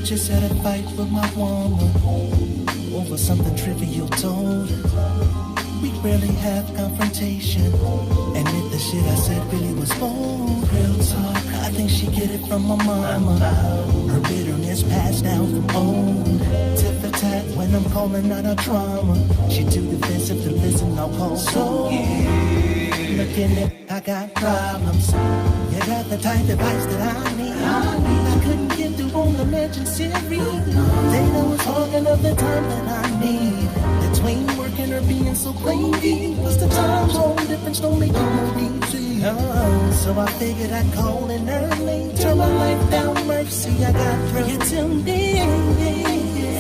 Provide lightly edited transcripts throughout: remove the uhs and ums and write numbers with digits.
Just had a fight with my woman over something trivial told. We barely have confrontation, and if the shit I said really was bold, real talk, I think she get it from my mama. Her bitterness passed down from old. Tit for tat when I'm calling out her trauma. She too defensive to listen, I'll call. So look in it, I got problems. You got the type of advice that I need. I couldn't get through on the legend series. Data was talking of the time that I need. Between working or being so clingy, what's the time zone difference? Don't make it more easy. So I figured I'd call in early. Turn my life down, mercy, I got through. You tuned in.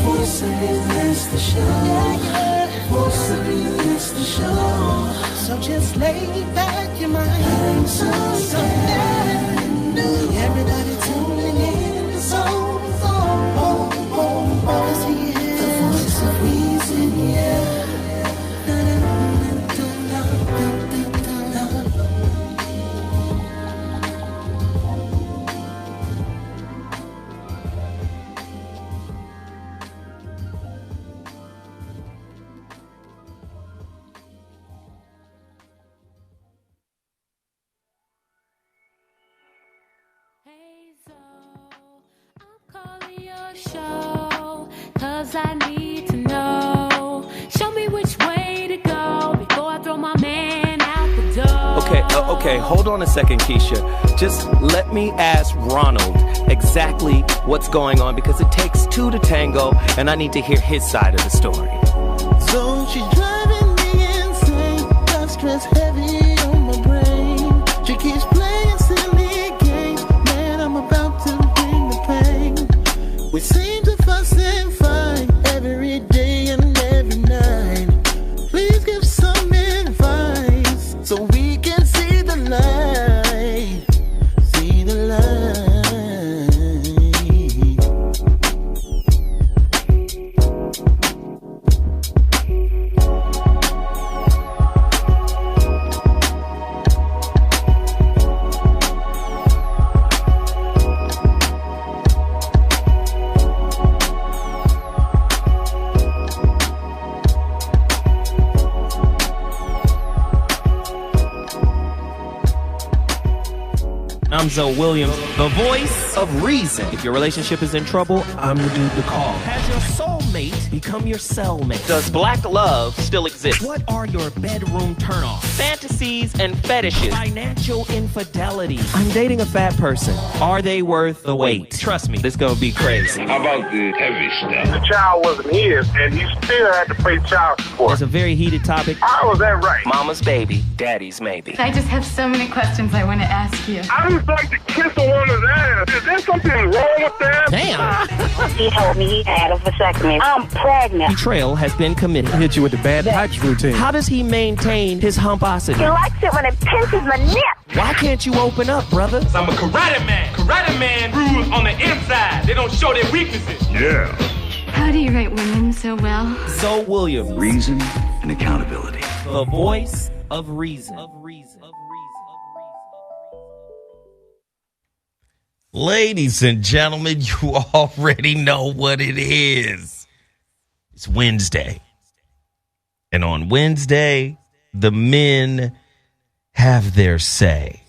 Voice of It's the show. Voice of It's the show. So just lay back your mind. Something new. Everybody tuning in. The soul. Cause he is the voice of reason, yeah. I need to know. Show me which way to go before I throw my man out the door. Okay, hold on a second, Keisha. Just let me ask Ronald exactly what's going on, because it takes two to tango, and I need to hear his side of the story. So she's driving me insane, got stress heavy keeps playing silly games. Man, I'm about to bring the pain. We seem to fuss and fight every day and every night. Please give some advice so we can see the light. See the light. I'm Zoe Williams, the voice of reason. If your relationship is in trouble, I'm the dude to call. Has your soulmate become your cellmate? Does black love still exist? What are your bedroom turnoffs? Fantasies and fetishes. Financial infidelity. I'm dating a fat person. Are they worth the wait? Trust me, this gonna be crazy. How about the heavy stuff? The child wasn't his, and he still had to pay child support. It's a very heated topic. How was that right? Mama's baby, daddy's maybe. I just have so many questions I want to ask you. I just like to kiss a woman's ass. Is there something wrong with that? Damn. He told me he had a vasectomy. I'm pregnant. Betrayal has been committed. Hit you with the bad pipes routine. How does he maintain his humposity? He likes it when it pinches my nip. Why can't you open up, brother? I'm a karate man. Karate man rules on the inside. They don't show their weaknesses. Yeah. How do you write women so well? Zoe Williams, Reason and accountability. the voice of reason. Ladies and gentlemen, you already know what it is. It's Wednesday. And on Wednesday, the men have their say.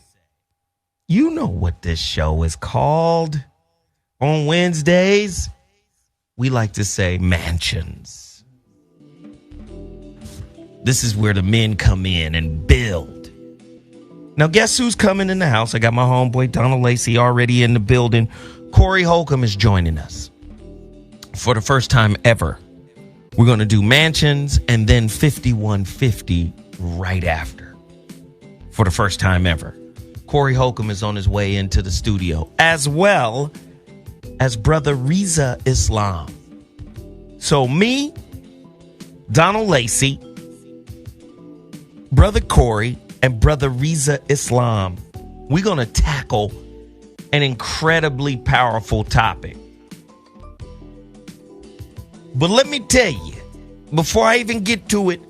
You know what this show is called. On Wednesdays, we like to say mansions. This is where the men come in and build. Now, guess who's coming in the house? I got my homeboy Donald Lacey already in the building. Corey Holcomb is joining us. For the first time ever, we're going to do mansions and then 5150 right after. For the first time ever. Corey Holcomb is on his way into the studio, as well as brother Rizza Islam. So me, Donald Lacey, brother Corey, and brother Rizza Islam, we're going to tackle an incredibly powerful topic. But let me tell you, before I even get to it,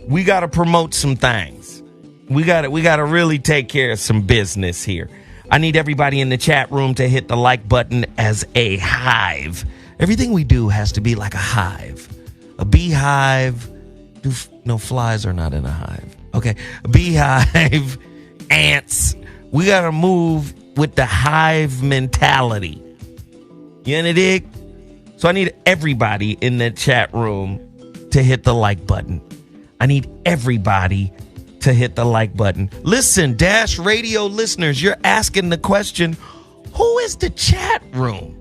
we got to promote some things. We got to really take care of some business here. I need everybody in the chat room to hit the like button as a hive. Everything we do has to be like a hive. A beehive. No, flies are not in a hive. Okay, beehive, ants. We got to move with the hive mentality. You know what I dig? So I need everybody in the chat room to hit the like button. I need everybody to hit the like button. Listen, Dash Radio listeners, you're asking the question, who is the chat room?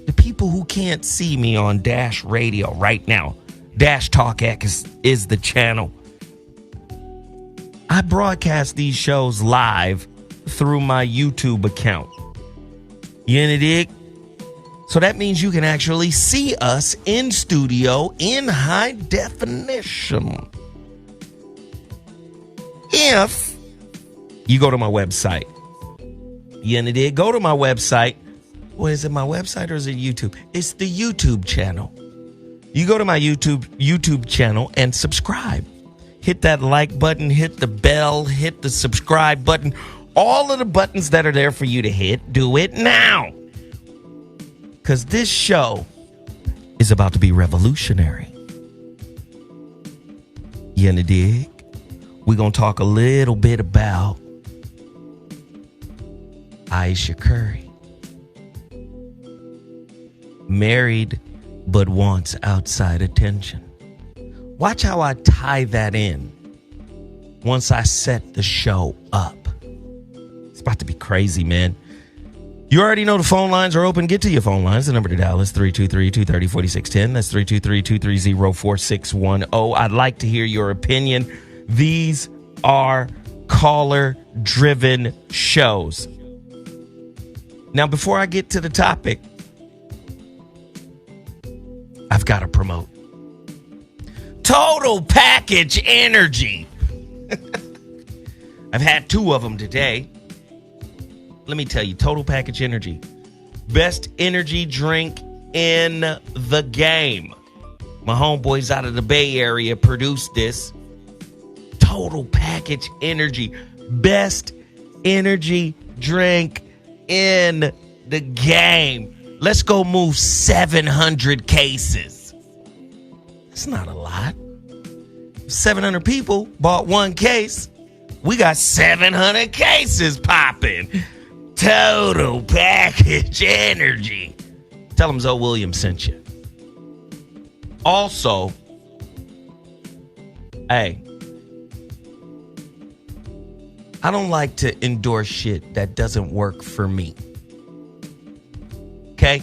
The people who can't see me on Dash Radio right now. Dash Talk X is the channel. I broadcast these shows live through my YouTube account. You know dig? So that means you can actually see us in studio in high definition. If you go to my website. You know dig? Go to my website. What is it, my website or is it YouTube? It's the YouTube channel. You go to my YouTube channel and subscribe. Hit that like button, hit the bell, hit the subscribe button. All of the buttons that are there for you to hit, do it now. Because this show is about to be revolutionary. You know dig? We're going to talk a little bit about Ayesha Curry. Married, but wants outside attention. Watch how I tie that in once I set the show up. It's about to be crazy, man. You already know the phone lines are open. Get to your phone lines. The number to dial is 323-230-4610. That's 323-230-4610. I'd like to hear your opinion. These are caller-driven shows. Now, before I get to the topic, I've got to promote Total Package Energy. I've had 2 of them today. Let me tell you, Total Package Energy. Best energy drink in the game. My homeboys out of the Bay Area produced this. Total Package Energy. Best energy drink in the game. Let's go move 700 cases. That's not a lot. 700 people bought 1 case. We got 700 cases popping. Total Package Energy. Tell them Zoe Williams sent you. Also, hey, I don't like to endorse shit that doesn't work for me. Okay?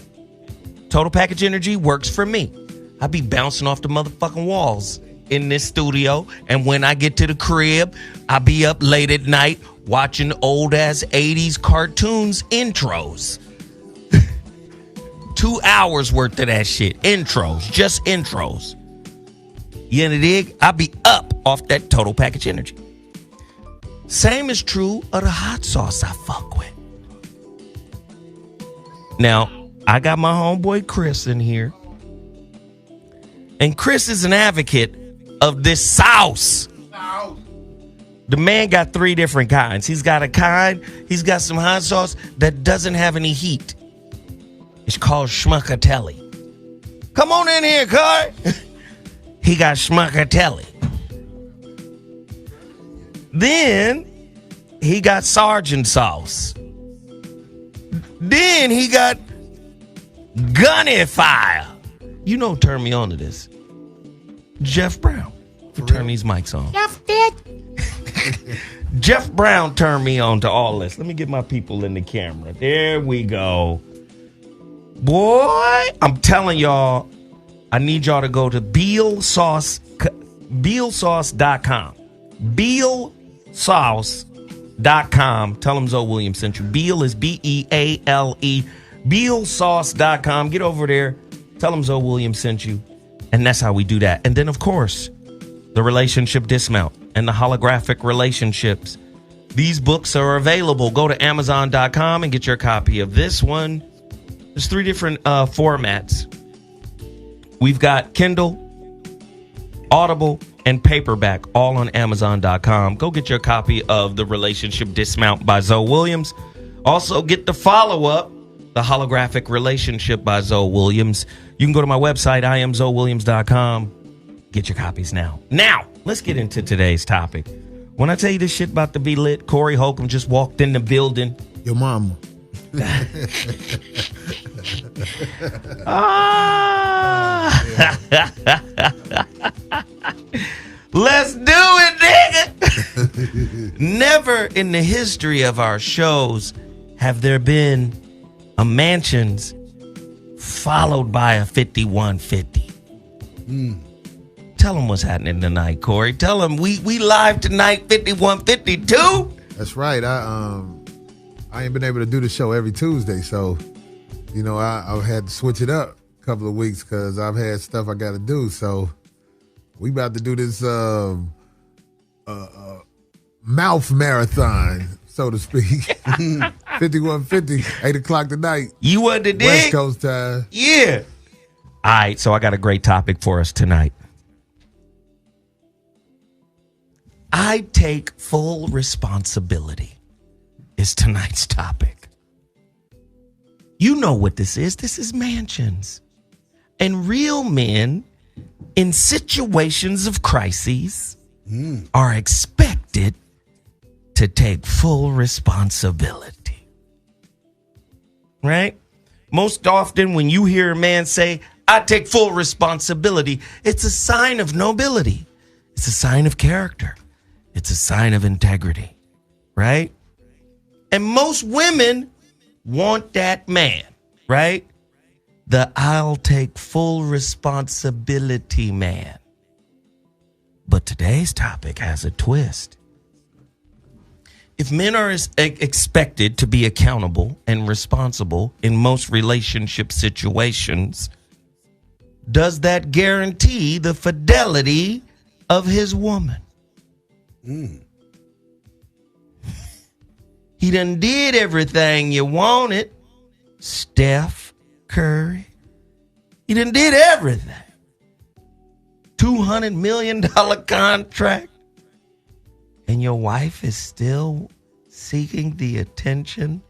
Total Package Energy works for me. I be bouncing off the motherfucking walls in this studio, and when I get to the crib, I be up late at night watching old ass 80s cartoons intros. 2 hours worth of that shit. Intros. Just intros. You know the dig? I be up off that Total Package Energy. Same is true of the hot sauce I fuck with. Now, I got my homeboy Chris in here. And Chris is an advocate of this sauce. The man got 3 different kinds. He's got some hot sauce that doesn't have any heat. It's called Schmuckatelli. Come on in here, Card. He got Schmuckatelli. Then he got Sergeant sauce. Then he got Gunny Fire. You know, turn me on to this. Jeff Brown. Turn these mics on. Jeff did. Jeff Brown turned me on to all this. Let me get my people in the camera. There we go. Boy, I'm telling y'all, I need y'all to go to BealSauce.com. BealSauce.com. Tell them Zoe Williams sent you. Beal is B-E-A-L-E. BealSauce.com. Get over there. Tell them Zoe Williams sent you. And that's how we do that. And then, of course, the relationship dismount and the holographic relationships. These books are available. Go to Amazon.com and get your copy of this one. There's 3 different formats. We've got Kindle, Audible, and paperback, all on Amazon.com. Go get your copy of The Relationship Dismount by Zoe Williams. Also, get the follow-up, The Holographic Relationship by Zoe Williams. You can go to my website, IamZoeWilliams.com. Get your copies now. Now, let's get into today's topic. When I tell you this shit about to be lit, Corey Holcomb just walked in the building. Your mama. Let's do it, nigga. Never in the history of our shows have there been a Mansions followed by a 5150. Tell them what's happening tonight, Corey. Tell them we live tonight, 5152. That's right. I ain't been able to do the show every Tuesday, so I've had to switch it up a couple of weeks because I've had stuff I got to do. So we about to do this mouth marathon, so to speak. 5150, 8 o'clock tonight. You want to dig? West Coast time. Yeah. All right, so I got a great topic for us tonight. I take full responsibility is tonight's topic. You know what this is. This is Mansions. And real men in situations of crises are expected to take full responsibility. Right? Most often when you hear a man say, I take full responsibility, it's a sign of nobility. It's a sign of character. It's a sign of integrity. Right? And most women want that man, right? The I'll take full responsibility man. But today's topic has a twist. If men are expected to be accountable and responsible in most relationship situations, does that guarantee the fidelity of his woman? He done did everything you wanted, Steph Curry. He done did everything. $200 million contract. And your wife is still seeking the attention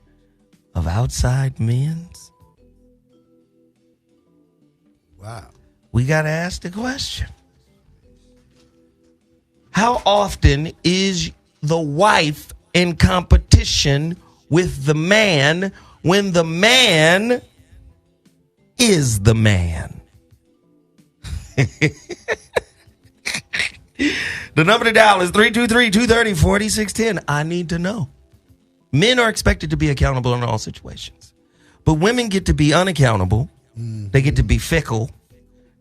of outside men? Wow. We got to ask the question. How often is the wife in competition with the man when the man is the man? The number to dial is 323-230-4610. I need to know. Men are expected to be accountable in all situations. But women get to be unaccountable. They get to be fickle.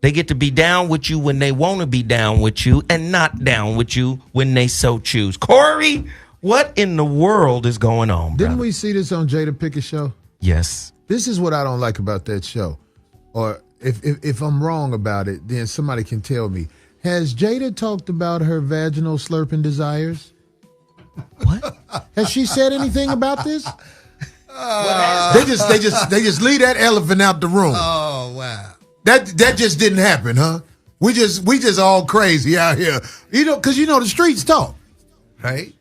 They get to be down with you when they want to be down with you and not down with you when they so choose. Corey, what in the world is going on, Didn't brother? we see this on Jada Pickett's show? Yes. This is what I don't like about that show. Or if I'm wrong about it, then somebody can tell me. Has Jada talked about her vaginal slurping desires? What? Has she said anything about this? They just leave that elephant out the room. Oh, wow. That just didn't happen, huh? We just all crazy out here. Because the streets talk. Right?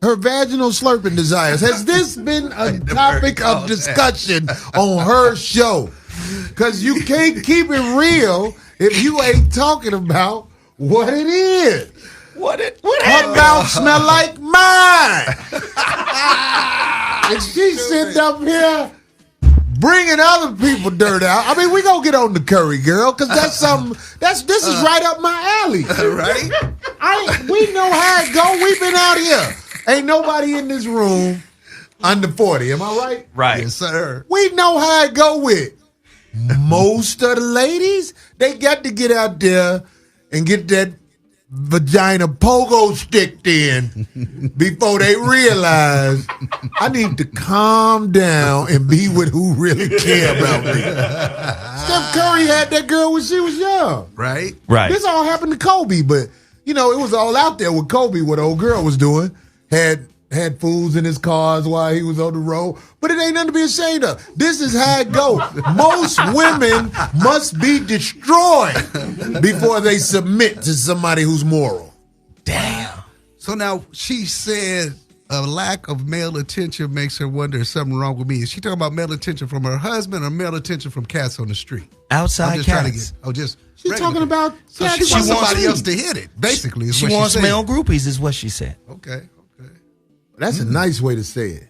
Her vaginal slurping desires. Has this been a topic of discussion on her show? Because you can't keep it real if you ain't talking about what it is. What Her mouth smell like mine. And she sitting up here bringing other people dirt out. I mean, we gonna get on the Curry girl because that's something. This is right up my alley. Right? We know how it go. We've been out here. Ain't nobody in this room under 40. Am I right? Right. Yes, sir. We know how it go with most of the ladies. They got to get out there and get that vagina pogo sticked in before they realize I need to calm down and be with who really care about me. Steph Curry had that girl when she was young. Right? Right. This all happened to Kobe, but it was all out there with Kobe, what the old girl was doing. Had fools in his cars while he was on the road. But it ain't nothing to be ashamed of. This is how it goes. Most women must be destroyed before they submit to somebody who's moral. Damn. So now she said a lack of male attention makes her wonder if something wrong with me. Is she talking about male attention from her husband or male attention from cats on the street? Outside I'm just cats. trying to get. She's regular talking people. about So cats she on wants the somebody street. else to hit it. Basically, is She what wants she's saying. male groupies, is what she said. Okay. That's a nice way to say it.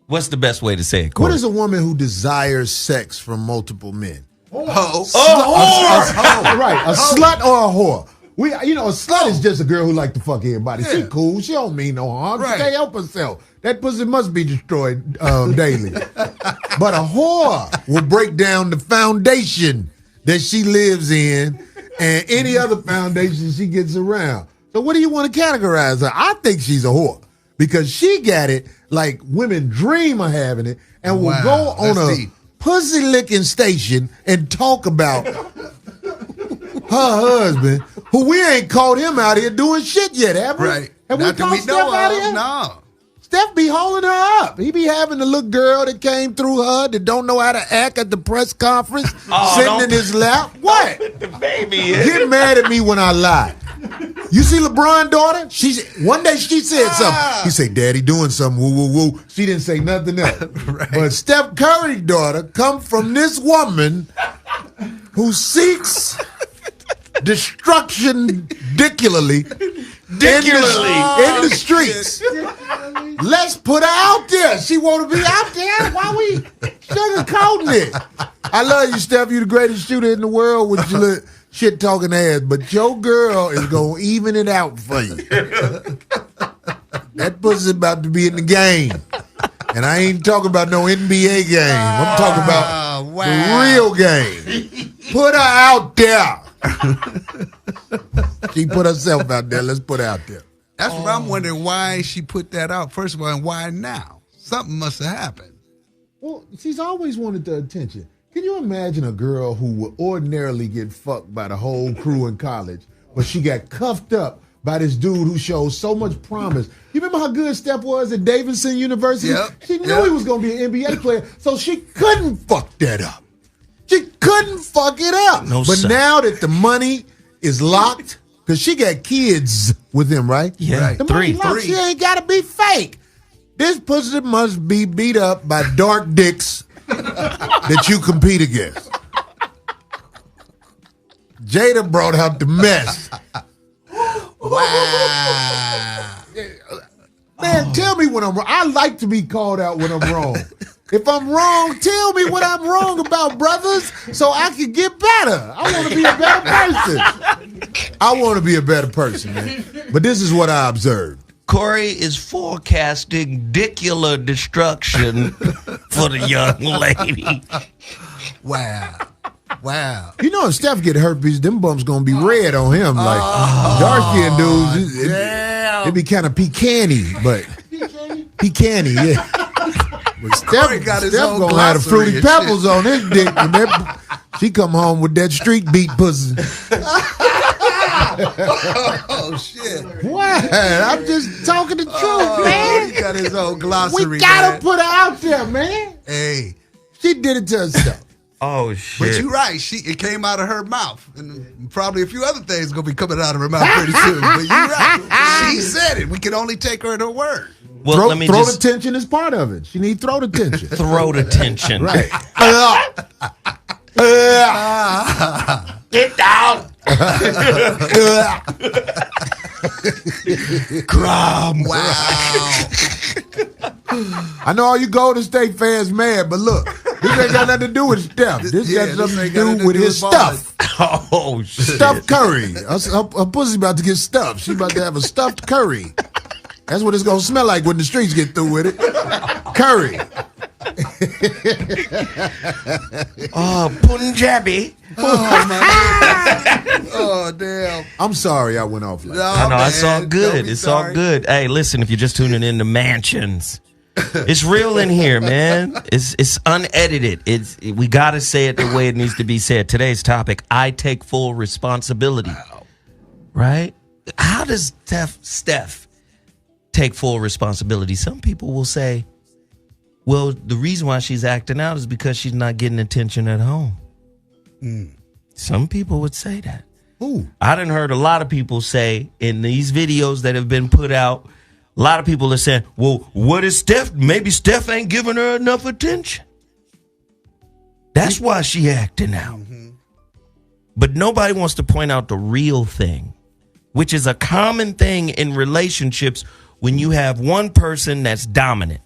What's the best way to say it, Corey? What is a woman who desires sex from multiple men? Oh, Right, a slut or a whore. A slut is just a girl who like to fuck everybody. She cool. She don't mean no harm. Right. She can't help herself. That pussy must be destroyed daily. But a whore will break down the foundation that she lives in and any other foundation she gets around. So what do you want to categorize her? I think she's a whore because she got it like women dream of having it and will go on that's a deep. pussy licking station and talk about her husband, who we ain't caught him out here doing shit yet, have we? right. Have Not we that caught we Steph know out of. here? No. Steph be holding her up. He be having the little girl that came through her that don't know how to act at the press conference, sitting in his lap. What? The baby is. Get mad at me when I lie. You see LeBron's daughter? One day she said something. He said, "Daddy doing something, woo, woo, woo." She didn't say nothing else. Right. But Steph Curry's daughter come from this woman who seeks destruction ridiculously in the streets. Let's put her out there. She want to be out there. Why we sugarcoating it? I love you, Steph. You the greatest shooter in the world with your little shit talking ass, but your girl is gonna even it out for you. That pussy's about to be in the game, and I ain't talking about no NBA game. I'm talking about the real game. Put her out there. She put herself out there. Let's put her out there. That's what I'm wondering, why she put that out, first of all, and why now? Something must have happened. Well, she's always wanted the attention. Can you imagine a girl who would ordinarily get fucked by the whole crew in college, but she got cuffed up by this dude who shows so much promise? You remember how good Steph was at Davidson University? Yep. She knew he was going to be an NBA player, so she couldn't fuck that up. She couldn't fuck it up. No, but sir. now that the money is locked, because she got kids with him, right? Yeah, Right. The money three. locked, she ain't got to be fake. This pussy must be beat up by dark dicks that you compete against. Jada brought out the mess. Wow. Man, tell me when I'm wrong. I like to be called out when I'm wrong. If I'm wrong, tell me what I'm wrong about, brothers, so I can get better. I want to be a better person. I want to be a better person, man. But this is what I observed. Corey is forecasting dicular destruction for the young lady. Wow. Wow. You know, if Steph get herpes, them bumps gonna be red on him. Like dark-skinned dudes, it be kind of pecan-y, but pecan-y, yeah. But Steph got his Steph own gonna have the glossary fruity and pebbles on his dick. And she come home with that street beat pussy. Oh, shit. What? I'm just talking the truth, man. He got his own glossary. We gotta man. put her out there, man. Hey. She did it to herself. Oh, But shit. you're right. It came out of her mouth. And probably a few other things going to be coming out of her mouth pretty soon. But you're right. She said it. We can only take her at her word. Well, let me throat just attention is part of it. She need throat attention. throat attention. Right. Get down. Crumb. Wow. I know all you Golden State fans mad, but look, this ain't got nothing to do with Steph. This got something to do with his stuff. Oh, shit. Stuffed curry. Her pussy about to get stuffed. She about to have a stuffed curry. That's what it's going to smell like when the streets get through with it. Curry. Oh, Punjabi. Oh, my goodness. Oh, damn. I'm sorry I went off like that. I know, it's all Don't good. be It's all sorry. good. Hey, listen, if you're just tuning in to Mansions, it's real in here, man. It's unedited. We got to say it the way it needs to be said. Today's topic, I take full responsibility. Wow. Right? How does Steph take full responsibility? Some people will say, well, the reason why she's acting out is because she's not getting attention at home. Some people would say that. Ooh. I done heard a lot of people say in these videos that have been put out, a lot of people are saying, well, what is Steph? Maybe Steph ain't giving her enough attention. That's why she acting out. But nobody wants to point out the real thing, which is a common thing in relationships when you have one person that's dominant.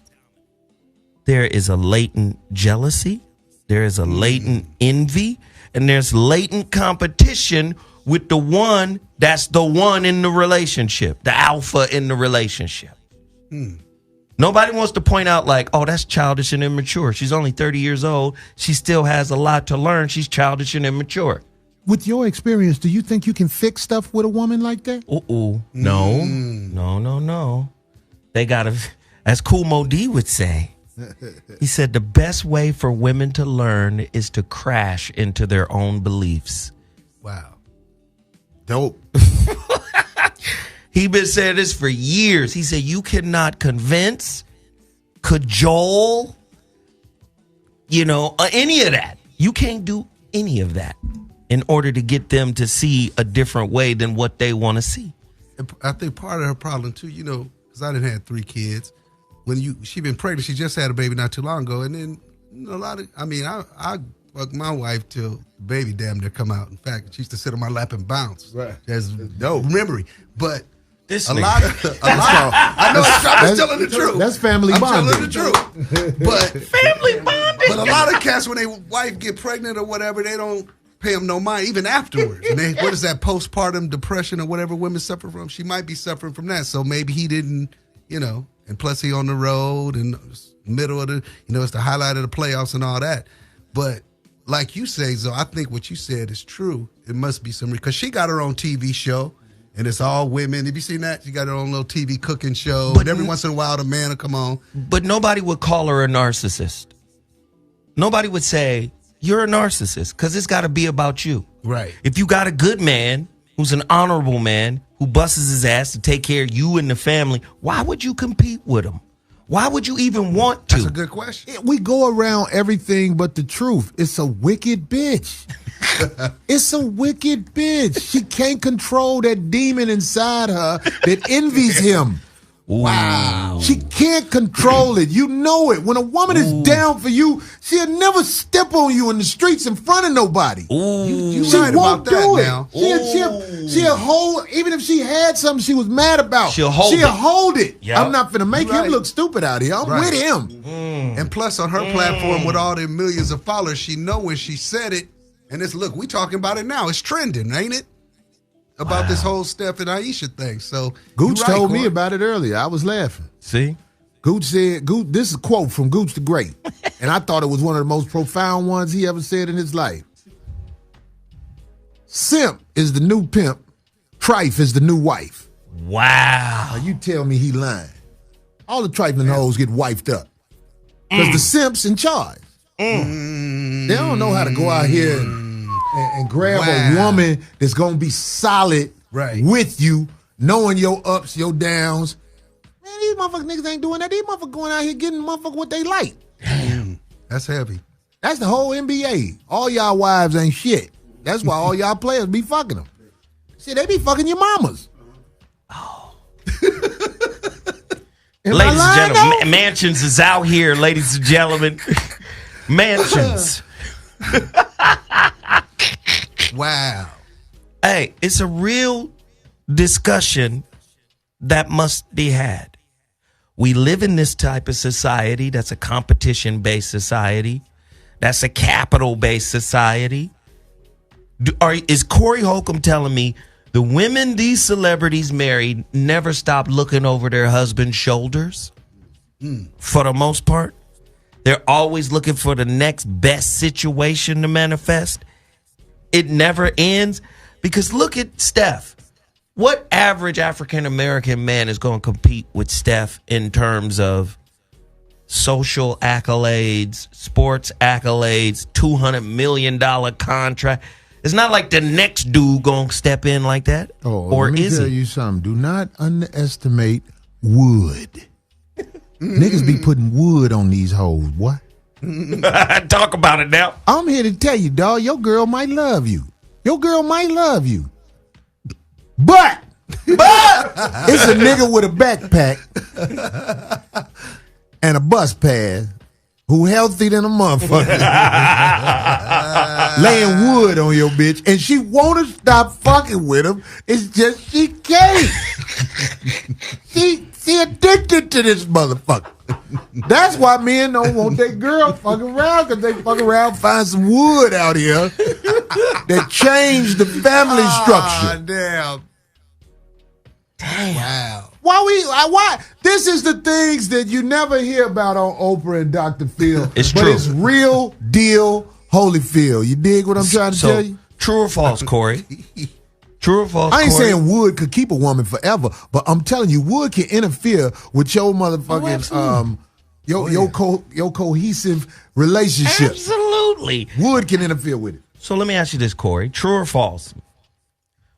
There is a latent jealousy, there is a latent envy, and there's latent competition with the one that's the one in the relationship, the alpha in the relationship. Nobody wants to point out like, oh, that's childish and immature. She's only 30 years old. She still has a lot to learn. She's childish and immature. With your experience, do you think you can fix stuff with a woman like that? No. They gotta, as Kool Mo D would say, he said the best way for women to learn is to crash into their own beliefs. Wow. Dope. He been saying this for years. He said you cannot convince, cajole, any of that. You can't do any of that in order to get them to see a different way than what they want to see. I think part of her problem too, because I done had 3 kids. When she been pregnant, she just had a baby not too long ago, and then I fucked my wife till the baby damn near come out. In fact, she used to sit on my lap and bounce. Right. That's dope. memory. But This a nigga. lot of I know I'm telling the truth. That's family I'm bonding. telling the truth. But Family bonding. But a lot of cats, when their wife get pregnant or whatever, they don't pay them no mind, even afterwards. And what is that, postpartum depression or whatever women suffer from? She might be suffering from that. So maybe he didn't, and plus he on the road and middle of the, it's the highlight of the playoffs and all that. But like you say, Zo, I think what you said is true. It must be some, because she got her own TV show. And it's all women. Have you seen that? You got her own little TV cooking show. But And every once in a while, the man will come on. But nobody would call her a narcissist. Nobody would say, you're a narcissist, because it's got to be about you. Right. If you got a good man who's an honorable man who busts his ass to take care of you and the family, why would you compete with him? Why would you even want to? That's a good question. We go around everything but the truth. It's a wicked bitch. It's a wicked bitch. She can't control that demon inside her that envies him. Wow. She can't control it. You know it. When a woman is down for you, she'll never step on you in the streets in front of nobody. You She right won't about that do it. now. She'll hold, even if she had something she was mad about, She'll hold it. it. Yep. I'm not finna make him look stupid out here. I'm Right. with him. And plus, on her platform with all them millions of followers, she know when she said it. And it's, look, we talking about it now. It's trending, ain't it? About this whole Steph and Ayesha thing. So Gooch you right, told me Corey. about it earlier. I was laughing. See? Gooch said, this is a quote from Gooch the Great. And I thought it was one of the most profound ones he ever said in his life. Simp is the new pimp. Trife is the new wife. Wow. Now you tell me he lying. All the trifling hoes get wifed up. Because the simp's in charge. They don't know how to go out here and grab a woman that's going to be solid with you, knowing your ups, your downs. Man, these motherfucking niggas ain't doing that. These motherfuckers going out here getting motherfuckers what they like. Damn. That's heavy. That's the whole NBA. All y'all wives ain't shit. That's why all y'all players be fucking them. Shit, they be fucking your mamas. Oh. Ladies and gentlemen, Mansions is out here, ladies and gentlemen. Mansions. Wow. Hey, it's a real discussion that must be had. We live in this type of society that's a competition-based society. That's a capital-based society. Is Corey Holcomb telling me the women these celebrities married never stop looking over their husband's shoulders? For the most part. They're always looking for the next best situation to manifest. It never ends. Because look at Steph. What average African-American man is going to compete with Steph in terms of social accolades, sports accolades, $200 million contract? It's not like the next dude going to step in like that. Or let me tell you something. Do not underestimate wood. Niggas be putting wood on these hoes, boy. Talk about it now. I'm here to tell you, dog, your girl might love you. Your girl might love you. But it's a nigga with a backpack and a bus pass who healthy than a motherfucker laying wood on your bitch, and she wanna stop fucking with him. It's just she can't. She addicted to this motherfucker. That's why men don't want their girl fucking around, because they fuck around, find some wood out here that change the family structure. Damn. Wow. Why? This is the things that you never hear about on Oprah and Dr. Phil. It's but true. It's real deal Holyfield. You dig what I'm trying to tell you? True or false, Corey? True or false, I ain't Corey? saying wood could keep a woman forever, but I'm telling you, wood can interfere with your motherfucking your cohesive relationship. Absolutely. Wood can interfere with it. So let me ask you this, Corey. True or false?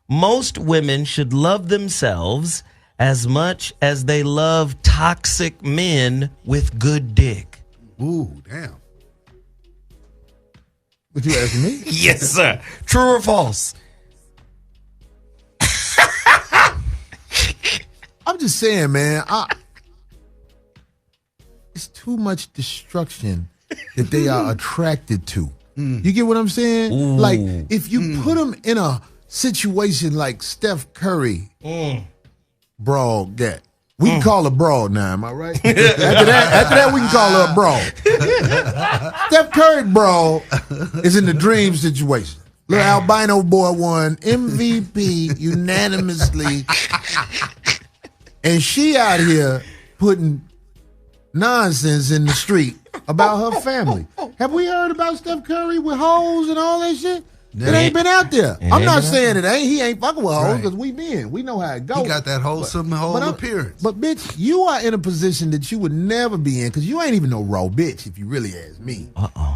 Most women should love themselves as much as they love toxic men with good dick. Ooh, damn. What you asking me? Yes, sir. True or false? I'm just saying, man. It's too much destruction that they are attracted to. You get what I'm saying? Ooh. Like, if you put them in a situation like Steph Curry broad got. We can call her broad now, am I right? after that, we can call her a broad. Steph Curry broad is in the dream situation. Little albino boy won MVP unanimously. And she out here putting nonsense in the street about her family. Have we heard about Steph Curry with hoes and all that shit? It ain't been out there. It I'm ain't not been saying it ain't. He ain't fucking with hoes Right. because we know how it goes. He got that wholesome appearance. But bitch, you are in a position that you would never be in because you ain't even no raw bitch if you really ask me.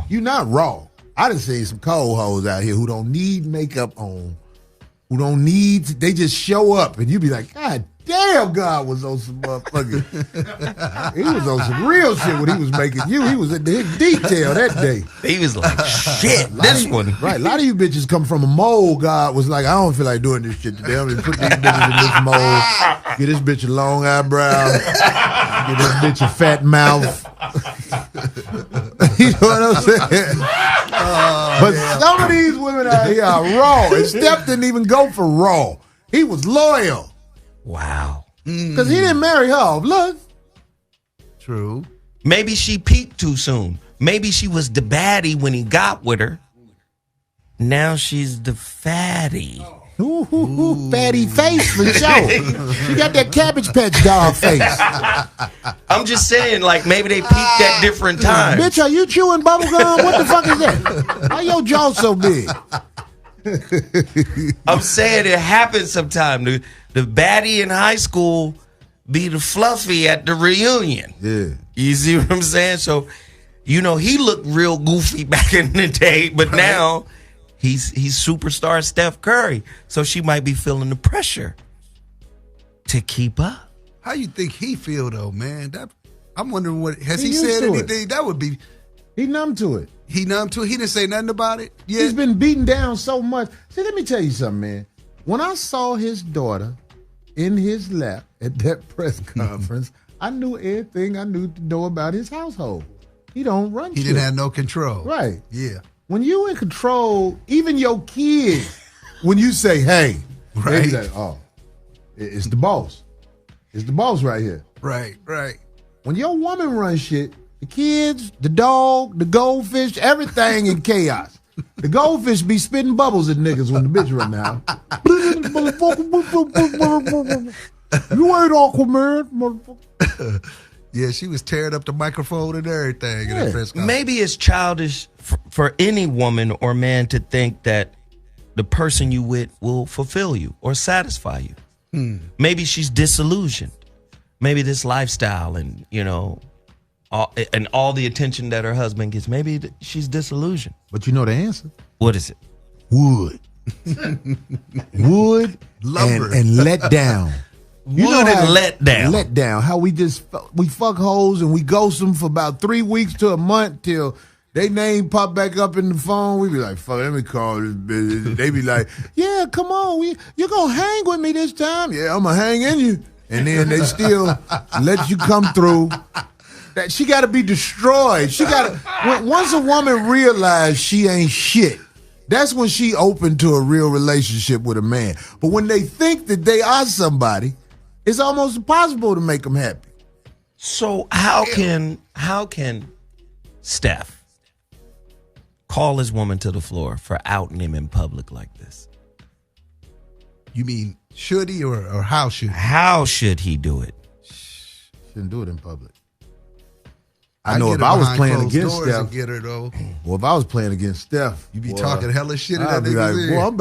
You not raw. I done seen some cold hoes out here who don't need makeup on, who don't need, they just show up and you be like, God damn, God was on some motherfucking, he was on some real shit when he was making you. He was in his detail that day. He was like, shit, this one. Right, a lot of you bitches come from a mold. God was like, I don't feel like doing this shit today. I'm gonna put these bitches in this mold. Get this bitch a long eyebrow. Get this bitch a fat mouth. You know what I'm saying? But some of these women out here are raw. And Steph didn't even go for raw. He was loyal. Wow. Because he didn't marry her off. Look. True. Maybe she peaked too soon. Maybe she was the baddie when he got with her. Now she's the fatty. Ooh, fatty face for sure. She got that Cabbage Patch doll face. I'm just saying, like, maybe they peaked at different times. Bitch, are you chewing bubble gum? What the fuck is that? Why your jaw so big? I'm saying it happens sometime. The baddie in high school be the fluffy at the reunion. Yeah. You see what I'm saying? So, you know, he looked real goofy back in the day, but now he's superstar Steph Curry. So she might be feeling the pressure to keep up. How you think he feel though, man? I'm wondering what has he used said to anything? it. That would be He numb to it. he numb to it. He didn't say nothing about it. Yeah. He's been beaten down so much. See, let me tell you something, man. When I saw his daughter in his lap at that press conference, I knew everything I knew to know about his household. He don't run He shit. didn't have no control. Right. Yeah. When you in control, even your kids, when you say, hey, they be like, oh, it's the boss. It's the boss right here. Right. When your woman runs shit, the kids, the dog, the goldfish, everything in chaos. The goldfish be spitting bubbles at niggas when the bitch run out. You ain't Aquaman, motherfucker. Yeah, she was tearing up the microphone and everything. In that press conference. Maybe it's childish for any woman or man to think that the person you with will fulfill you or satisfy you. Maybe she's disillusioned. Maybe this lifestyle and, you know, all the attention that her husband gets, maybe she's disillusioned. But you know the answer. What is it? Wood. Wood Lumber. and let down. Wood and let down. Let down. How we fuck hoes and we ghost them for about 3 weeks to a month till they name pop back up in the phone. We be like, fuck, let me call this bitch. They be like, yeah, come on. You gonna hang with me this time? Yeah, I'm gonna hang in you. And then they still let you come through. That she got to be destroyed. She got to. Once a woman realizes she ain't shit, that's when she open to a real relationship with a man. But when they think that they are somebody, it's almost impossible to make them happy. So how can Steph call his woman to the floor for outing him in public like this? You mean should he or how should he? How should he do it? Shouldn't do it in public. I know if I was playing against Steph, get her though. Well, if I was playing against Steph, You be talking hella shit in I'd that be like, nigga's boy, ear. I'm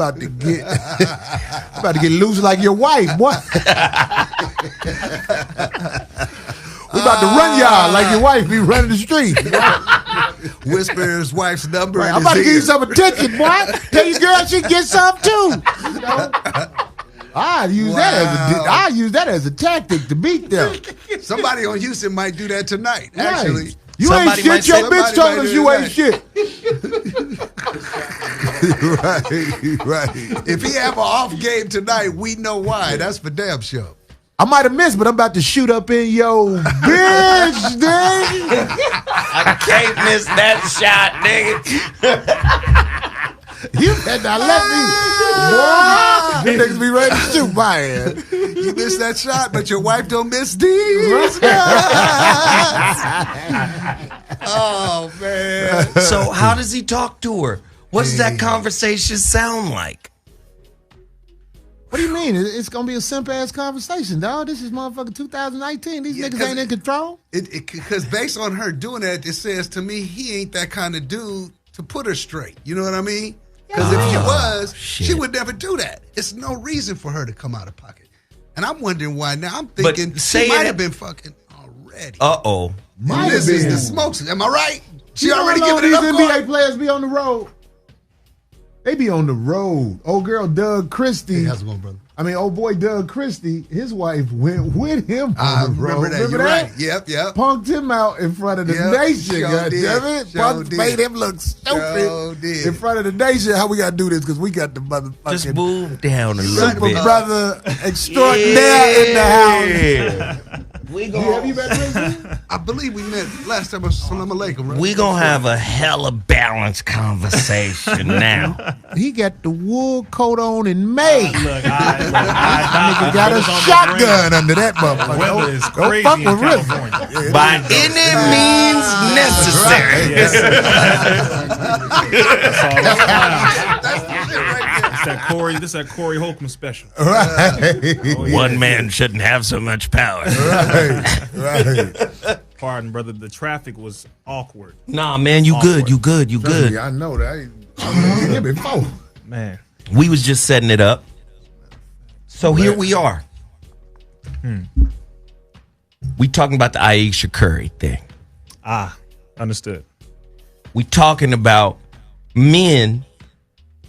about to get loose like your wife, boy. We about to run y'all like your wife be running the street. Whisper his wife's number. Right, in I'm about to his give you ear. some attention, boy. Tell your girl she can get some too. You know? I use that as a tactic to beat them. Somebody on Houston might do that tonight. Right. Actually, You Somebody ain't might shit. Your say- bitch somebody told might us do you ain't shit. Right. if he have an off game tonight, we know why. That's for damn sure. I might have missed, but I'm about to shoot up in your bitch, nigga. I can't miss that shot, nigga. You better not let me. Boy, you niggas be ready to shoot my ass. You missed that shot, but your wife don't miss these. Oh man. So how does he talk to her? What does that conversation sound like? What do you mean? It's gonna be a simple ass conversation, dog. This is motherfucking 2019. These niggas ain't in control. Because based on her doing that, it says to me he ain't that kind of dude to put her straight. You know what I mean? Because if she was, shit. she would never do that. It's no reason for her to come out of pocket. And I'm wondering why now. I'm thinking she might have been fucking already. Uh-oh. And this is the smokes. Am I right? She You already know giving it up. these NBA players be on the road. They be on the road. Old girl Doug Christie. Hey, how's it going, brother? I mean, old boy Doug Christie, his wife went with him on the road. Remember that. You're right. Yep. Punked him out in front of the nation. Sure God did. damn it. Sure Punked did. made him look stupid Sure did. in front of the nation. How we got to do this? Because we got the motherfucking Just move down a little super bit. brother extraordinaire in the house. We Have you met Rizza? I believe we met last time. Assalamu alaikum. Right? We gonna have a hella balanced conversation now. He got the wool coat on in May. Look, Nigga got a shotgun under that motherfucker. The weather is Don't crazy fuck in with Rizza. California. By any means necessary. This is that Corey Holcomb special. Right. One man shouldn't have so much power. Right. Pardon, brother. The traffic was awkward. Nah, man, you good. You good. You Trust me, good. I know that. I ain't before. Man. We was just setting it up. So here we are. We talking about the Ayesha Curry thing. Understood. We talking about men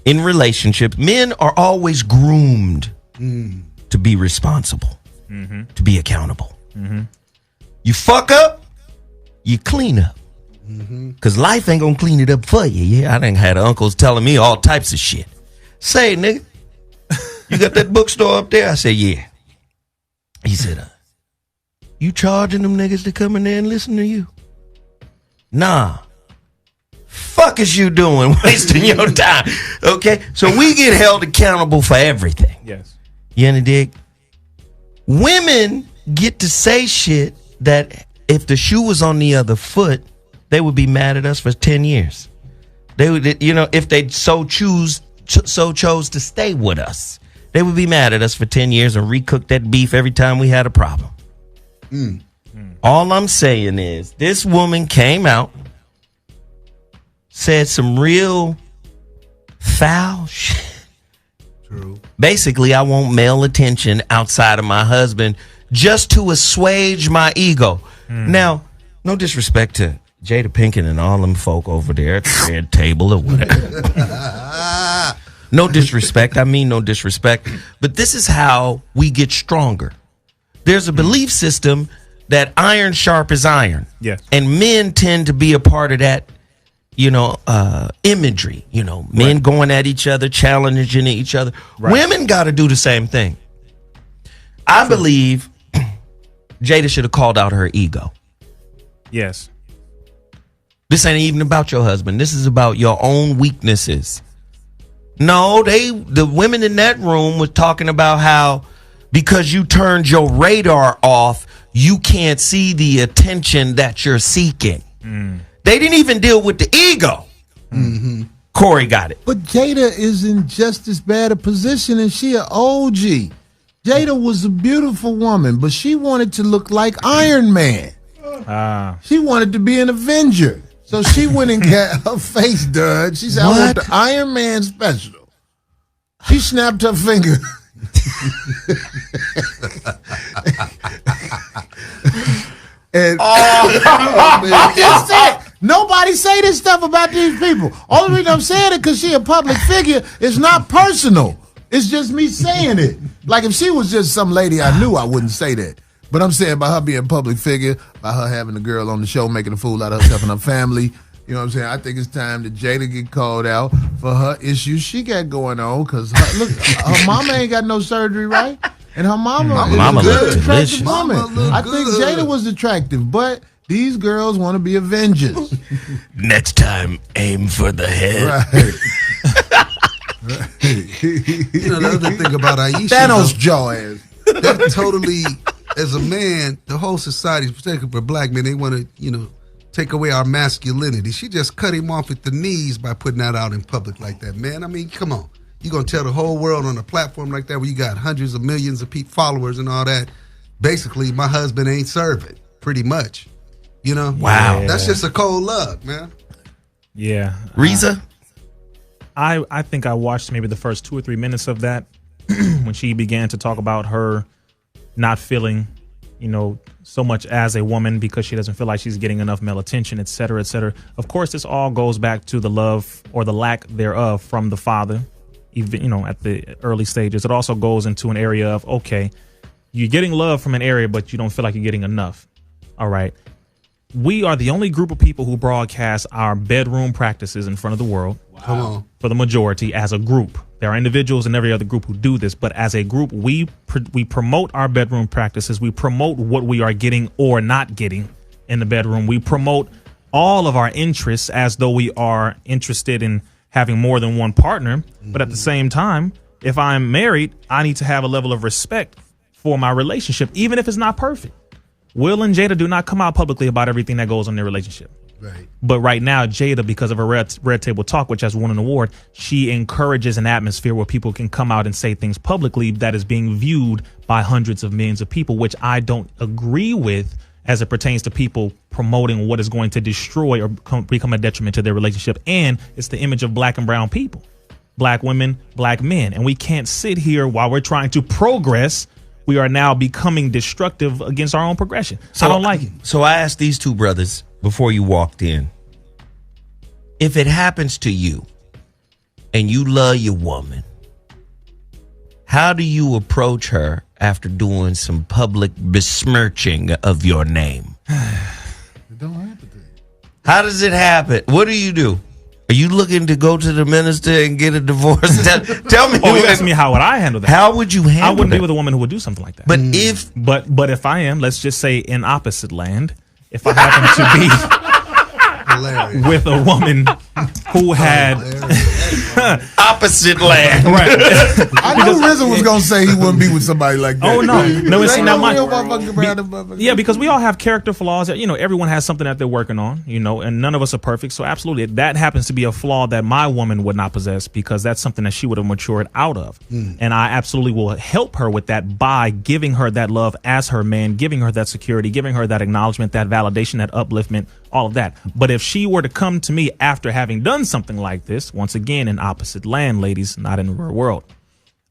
in relationships. Men are always groomed to be responsible, to be accountable. You fuck up, you clean up. Because life ain't going to clean it up for you. Yeah, I done had uncles telling me all types of shit. Say, nigga, you got that bookstore up there? I said, yeah. He said, you charging them niggas to come in there and listen to you? Nah. Fuck is you doing wasting your time? Okay, so we get held accountable for everything. Yes. You understand? Dig? Women get to say shit that if the shoe was on the other foot, they would be mad at us for 10 years. They would, you know, if they so chose to stay with us, they would be mad at us for 10 years and recook that beef every time we had a problem. All I'm saying is this woman came out, said some real foul shit. True. Basically, I want male attention outside of my husband just to assuage my ego. Now, no disrespect to Jada Pinkett and all them folk over there at the red table or whatever. No disrespect. I mean no disrespect. But this is how we get stronger. There's a belief system that iron sharp is iron. Yes. And men tend to be a part of that, you know, imagery. You know, men going at each other, challenging each other. Right. Women got to do the same thing. I believe Jada should have called out her ego. Yes. This ain't even about your husband. This is about your own weaknesses. No, the women in that room were talking about how because you turned your radar off, you can't see the attention that you're seeking. They didn't even deal with the ego. Corey got it. But Jada is in just as bad a position, and she an OG. Jada was a beautiful woman, but she wanted to look like Iron Man. She wanted to be an Avenger. So she went and got her face done. She said, I want the Iron Man special. She snapped her finger. And I'm just saying, nobody say this stuff about these people. Only reason I'm saying it because she a public figure. It's not personal. It's just me saying it. Like if she was just some lady I knew, I wouldn't say that. But I'm saying by her being a public figure, by her having a girl on the show, making a fool out of herself and her family, you know what I'm saying? I think it's time that Jada get called out for her issues she got going on. Because look, her mama ain't got no surgery, right? And her mama is Mama a look good, attractive delicious. woman. Look I think good. Jada was attractive, but these girls want to be Avengers. Next time, aim for the head. You know, the other thing about Ayesha, Thanos jaw ass. that totally, as a man, the whole society, particularly for black men, they want to, you know, take away our masculinity. She just cut him off at the knees by putting that out in public like that, man. I mean, come on. You going to tell the whole world on a platform like that where you got hundreds of millions of followers and all that, basically, my husband ain't serving, pretty much. You know? Wow. That's just a cold love, man. Yeah. Rizza? I think I watched maybe the first 2 or 3 minutes of that when she began to talk about her not feeling, so much as a woman because she doesn't feel like she's getting enough male attention, et cetera, et cetera. Of course, this all goes back to the love or the lack thereof from the father, even, at the early stages. It also goes into an area of, okay, you're getting love from an area, but you don't feel like you're getting enough. All right. We are the only group of people who broadcast our bedroom practices in front of the world. Wow. Come on. For the majority, as a group. There are individuals in every other group who do this, but as a group, we promote our bedroom practices. We promote what we are getting or not getting in the bedroom. We promote all of our interests as though we are interested in having more than one partner. Mm-hmm. But at the same time, if I'm married, I need to have a level of respect for my relationship, even if it's not perfect. Will and Jada do not come out publicly about everything that goes on in their relationship. Right. But right now, Jada, because of her Red Table Talk, which has won an award, she encourages an atmosphere where people can come out and say things publicly that is being viewed by hundreds of millions of people, which I don't agree with as it pertains to people promoting what is going to destroy or become a detriment to their relationship. And it's the image of black and brown people, black women, black men. And we can't sit here while we're trying to progress. We are now becoming destructive against our own progression. So I don't like it. So I asked these two brothers before you walked in, if it happens to you and you love your woman, how do you approach her after doing some public besmirching of your name? It don't happen to you. How does it happen? What do you do? Are you looking to go to the minister and get a divorce? Tell me. Oh, you asked me how would I handle that? How would you handle I wouldn't that? be with a woman who would do something like that. But but if I am, let's just say in opposite land, if I happen to be with a woman who had opposite land, right? I knew Rizza was gonna say he wouldn't be with somebody like that. Oh no, it's not my. motherfucker. Yeah, because we all have character flaws. Everyone has something that they're working on. And none of us are perfect. So absolutely, that happens to be a flaw that my woman would not possess because that's something that she would have matured out of. And I absolutely will help her with that by giving her that love as her man, giving her that security, giving her that acknowledgement, that validation, that upliftment, all of that. But if she were to come to me after having done something like this, once again in opposite land, ladies, not in the real world,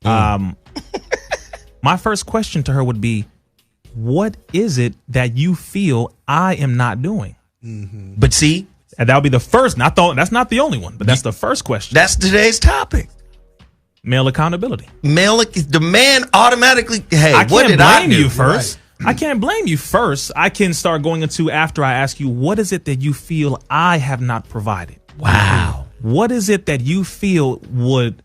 my first question to her would be, what is it that you feel I am not doing? Mm-hmm. But see, and that would be the first. That's not the only one, but that's the first question. That's today's topic. Male accountability. The man automatically. Hey, I can't what did I blame do? you first. Right. I can't blame you first. I can start going into after I ask you, what is it that you feel I have not provided? Wow. What is it that you feel would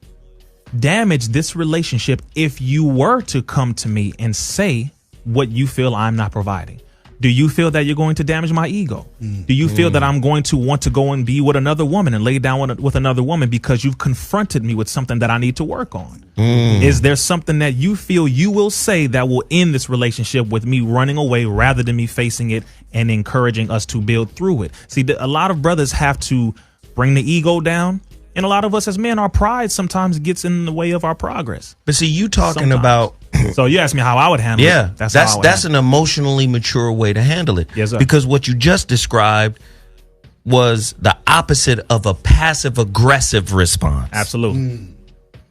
damage this relationship if you were to come to me and say what you feel I'm not providing? Do you feel that you're going to damage my ego? Do you feel that I'm going to want to go and be with another woman and lay down with another woman because you've confronted me with something that I need to work on? Is there something that you feel you will say that will end this relationship with me running away rather than me facing it and encouraging us to build through it? See, a lot of brothers have to bring the ego down. And a lot of us as men, our pride sometimes gets in the way of our progress. But see, you talking about. So you asked me how I would handle it. Yeah, that's an emotionally mature way to handle it. Yes, sir. Because what you just described was the opposite of a passive aggressive response. Absolutely.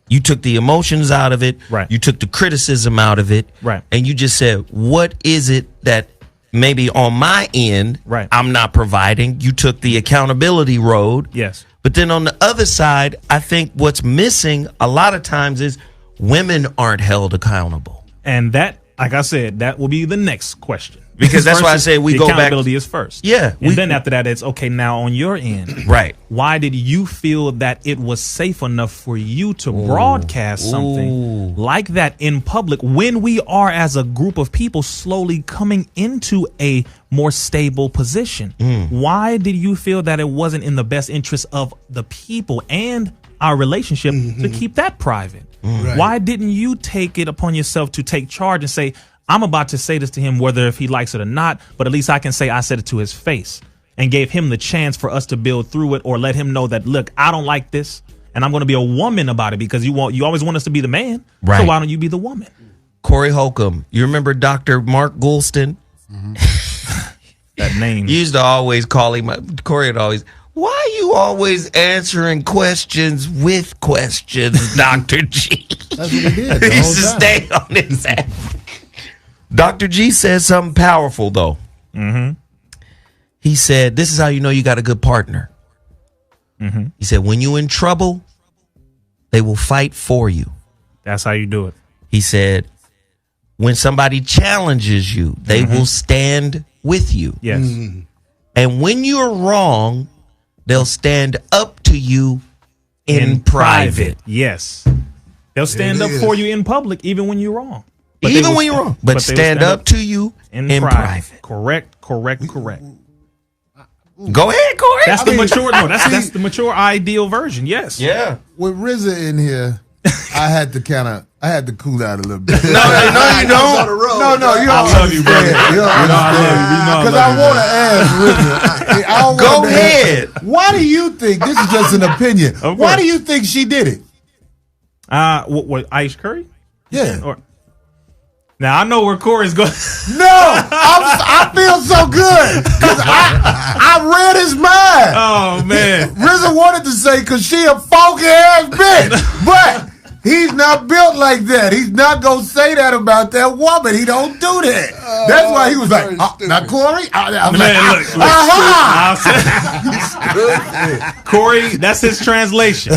You took the emotions out of it. Right. You took the criticism out of it. Right. And you just said, what is it that maybe on my end, right, I'm not providing? You took the accountability road. Yes. But then on the other side, I think what's missing a lot of times is women aren't held accountable. And that, like I said, that will be the next question. Because that's why I say we go back. Accountability is first. Yeah. And then after that, it's okay, now on your end. Right. Why did you feel that it was safe enough for you to broadcast something like that in public when we are, as a group of people, slowly coming into a more stable position? Why did you feel that it wasn't in the best interest of the people and our relationship to keep that private? Right. Why didn't you take it upon yourself to take charge and say, I'm about to say this to him, whether if he likes it or not, but at least I can say I said it to his face and gave him the chance for us to build through it, or let him know that, look, I don't like this and I'm going to be a woman about it, because you always want us to be the man. Right. So why don't you be the woman? Corey Holcomb. You remember Dr. Mark Goulston? That name. You used to always call him, Corey would always, Why you always answering questions with questions, Dr. G? That's what he did. He used to stay on his ass. Dr. G said something powerful, though. Mm-hmm. He said, this is how you know you got a good partner. Mm-hmm. He said, when you're in trouble, they will fight for you. That's how you do it. He said, when somebody challenges you, they will stand with you. Yes. And when you're wrong, they'll stand up to you in private. Yes. They'll stand up for you in public, even when you're wrong. Even when you're wrong. But stand up to you in private. Correct. Go ahead, Corey. That's the mature. No, that's the mature ideal version. Yes. Yeah. With Rizza in here, I had to cool out a little bit. No, you don't. No, you don't. I love you, brother. You don't understand. Because I want to ask Rizza. Go ahead. Why do you think, this is just an opinion, Of why course. do you think she did it? What Ayesha Curry? Yeah. Or, now I know where Corey's going. No, I feel so good because I read his mind. Oh man. Rizza wanted to say because she a funky ass bitch, but he's not built like that. He's not gonna say that about that woman. He don't do that. That's why he was like, now Corey. I'm like, Corey, that's his translation.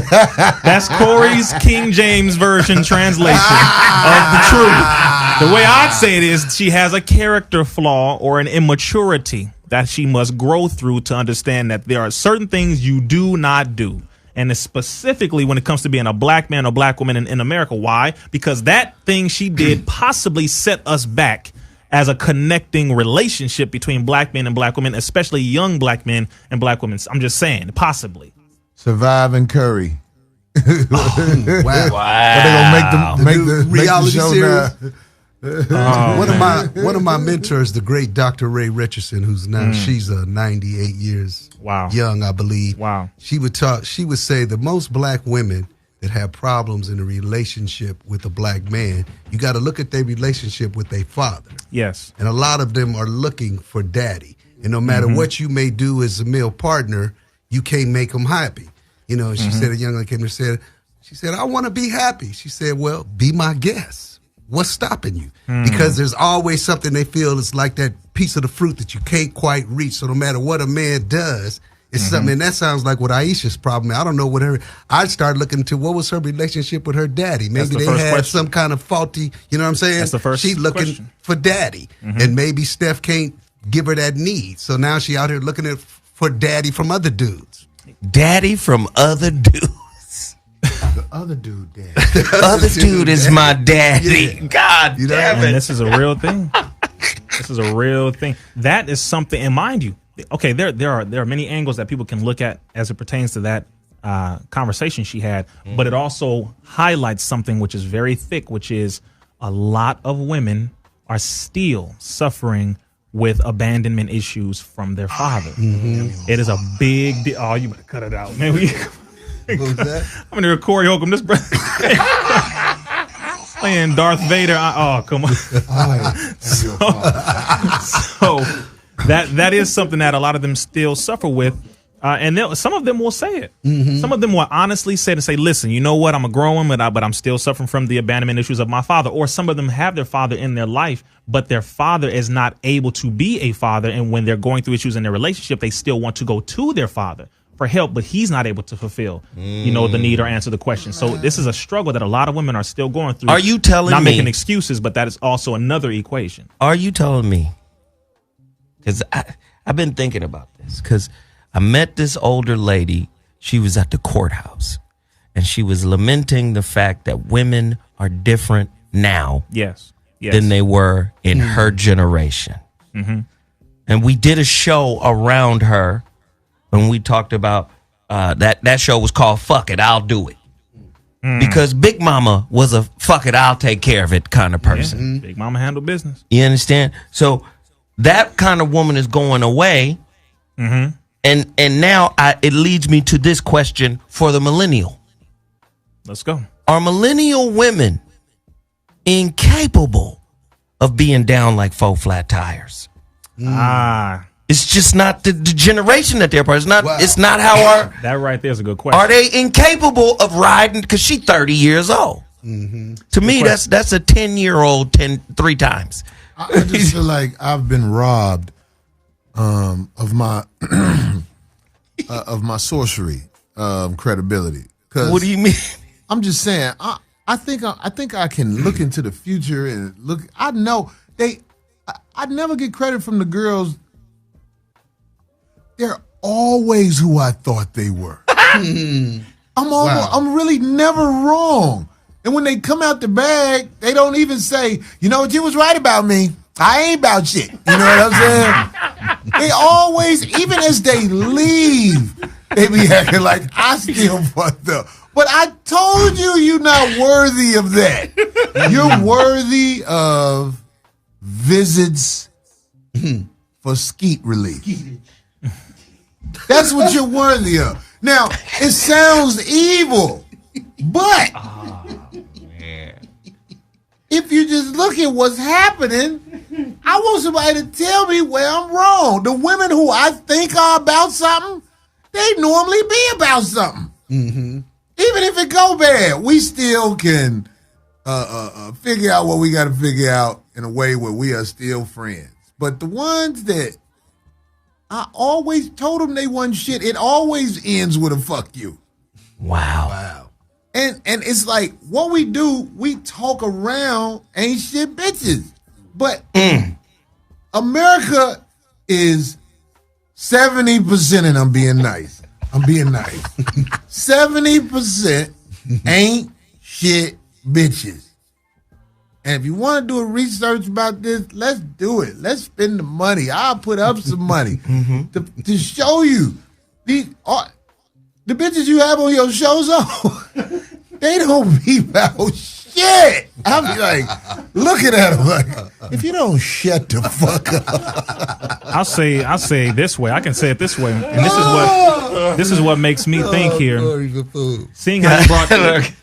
That's Corey's King James Version translation of the truth. The way I'd say it is she has a character flaw or an immaturity that she must grow through to understand that there are certain things you do not do. And it's specifically when it comes to being a black man or black woman in America. Why? Because that thing she did possibly set us back as a connecting relationship between black men and black women, especially young black men and black women. I'm just saying, possibly. Surviving Curry. Wow. But they gonna make the reality show series. now. One of my mentors, the great Dr. Ray Richardson, who's now she's 98 years young, I believe. Wow. She would say the most black women that have problems in a relationship with a black man, you got to look at their relationship with their father. Yes. And a lot of them are looking for daddy. And no matter what you may do as a male partner, you can't make them happy. You know, she said, a young lady came and said, I want to be happy. She said, well, be my guest. What's stopping you? Because there's always something they feel is like that piece of the fruit that you can't quite reach. So no matter what a man does, it's something. And that sounds like what Ayesha's problem is. I don't know what I started looking into what was her relationship with her daddy. Maybe they had some kind of faulty, you know what I'm saying? That's the first She looking question. for daddy. And maybe Steph can't give her that need. So now she out here looking for daddy from other dudes. Daddy from other dudes. The other dude, Dad. The other dude is my daddy. Yeah. God damn And it. this is a real thing. This is a real thing. That is something, and mind you, okay, there are many angles that people can look at as it pertains to that conversation she had, but it also highlights something which is very thick, which is a lot of women are still suffering with abandonment issues from their father. It is a big deal. Oh, you better cut it out, man. What was that? I'm gonna hear Corey Holcomb. This playing Darth Vader. Oh, come on. So that is something that a lot of them still suffer with, and some of them will say it. Some of them will honestly say listen, you know what? I'm a grown woman, but I'm still suffering from the abandonment issues of my father. Or some of them have their father in their life, but their father is not able to be a father, and when they're going through issues in their relationship, they still want to go to their father for help, but he's not able to fulfill, the need or answer the question. So this is a struggle that a lot of women are still going through. Are you telling not me? Not making excuses, but that is also another equation. Are you telling me? Because I've been thinking about this. Because I met this older lady. She was at the courthouse, and she was lamenting the fact that women are different now Yes. than they were in her generation. And we did a show around her. When we talked about that show was called Fuck It, I'll Do It. Because Big Mama was a fuck it, I'll take care of it kind of person. Yeah. Big Mama handle business. You understand? So that kind of woman is going away. And now it leads me to this question for the millennial. Let's go. Are millennial women incapable of being down like 4 flat tires? It's just not the generation that they're part. It's not. Wow. It's not how our. That right there is a good question. Are they incapable of riding? Because she's 30 years old. To me, that's a 10-year-old 3 times. I just feel like I've been robbed of my of my sorcery credibility. What do you mean? I'm just saying. I think I can look into the future and look. I know I never get credit from the girls. They're always who I thought they were. I'm really never wrong. And when they come out the bag, they don't even say, you know what, you was right about me. I ain't about shit. You know what I'm saying? They always, even as they leave, they be acting like I still fucked up. But I told you you're not worthy of that. You're worthy of visits for skeet relief. That's what you're worthy of. Now, it sounds evil, but if you just look at what's happening, I want somebody to tell me where I'm wrong. The women who I think are about something, they normally be about something. Even if it go bad, we still can figure out what we got to figure out in a way where we are still friends. But the ones that I always told them they wasn't shit, it always ends with a fuck you. Wow. And it's like, what we do, we talk around ain't shit bitches. But America is 70%, and I'm being nice. 70% ain't shit bitches. And if you want to do a research about this, let's do it. Let's spend the money. I'll put up some money to show you. The bitches you have on your shows, they don't be about shit. I'll be like, looking at them like, if you don't shut the fuck up. I'll say this way. I can say it this way, and this is what makes me think here. Seeing how you brought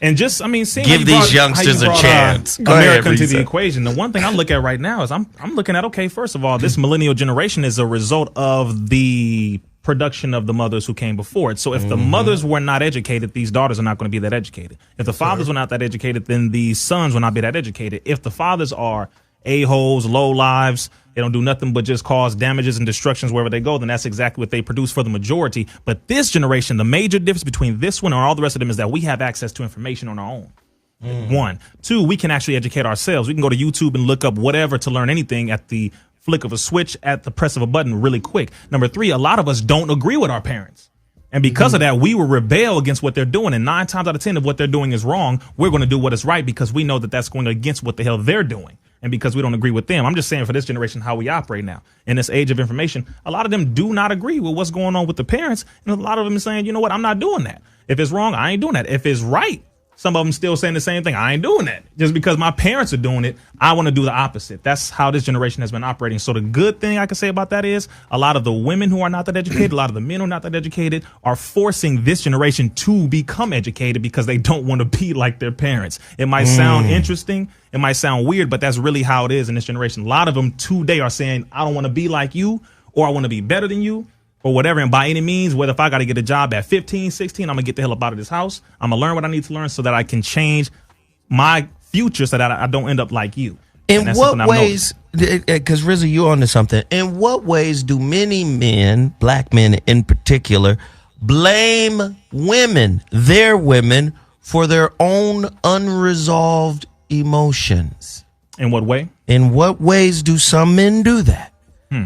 and just seeing Give these youngsters a chance. America into the equation. The one thing I look at right now is I'm looking at, okay, first of all, this millennial generation is a result of the production of the mothers who came before it. So if the mothers were not educated, these daughters are not going to be that educated. If the fathers were not that educated, then the sons will not be that educated. If the fathers are a-holes, low lives, they don't do nothing but just cause damages and destructions wherever they go, then that's exactly what they produce for the majority. But this generation, the major difference between this one and all the rest of them is that we have access to information on our own. 1. 2, we can actually educate ourselves. We can go to YouTube and look up whatever to learn anything at the flick of a switch, at the press of a button, really quick. 3, a lot of us don't agree with our parents. And because of that, we will rebel against what they're doing. And 9 times out of 10, if what they're doing is wrong, we're going to do what is right because we know that that's going against what the hell they're doing. And because we don't agree with them. I'm just saying for this generation, how we operate now. In this age of information, a lot of them do not agree with what's going on with the parents. And a lot of them are saying, you know what, I'm not doing that. If it's wrong, I ain't doing that. If it's right, some of them still saying the same thing. I ain't doing that. Just because my parents are doing it, I want to do the opposite. That's how this generation has been operating. So the good thing I can say about that is a lot of the women who are not that educated, a lot of the men who are not that educated are forcing this generation to become educated because they don't want to be like their parents. It might sound interesting. It might sound weird, but that's really how it is in this generation. A lot of them today are saying, I don't want to be like you, or I want to be better than you, or whatever. And by any means, whether if I got to get a job at 15, 16, I'm going to get the hell up out of this house. I'm going to learn what I need to learn so that I can change my future so that I don't end up like you. In what ways, because Rizza, you're onto something. In what ways do many men, black men in particular, blame women, their women, for their own unresolved emotions? In what way? In what ways do some men do that?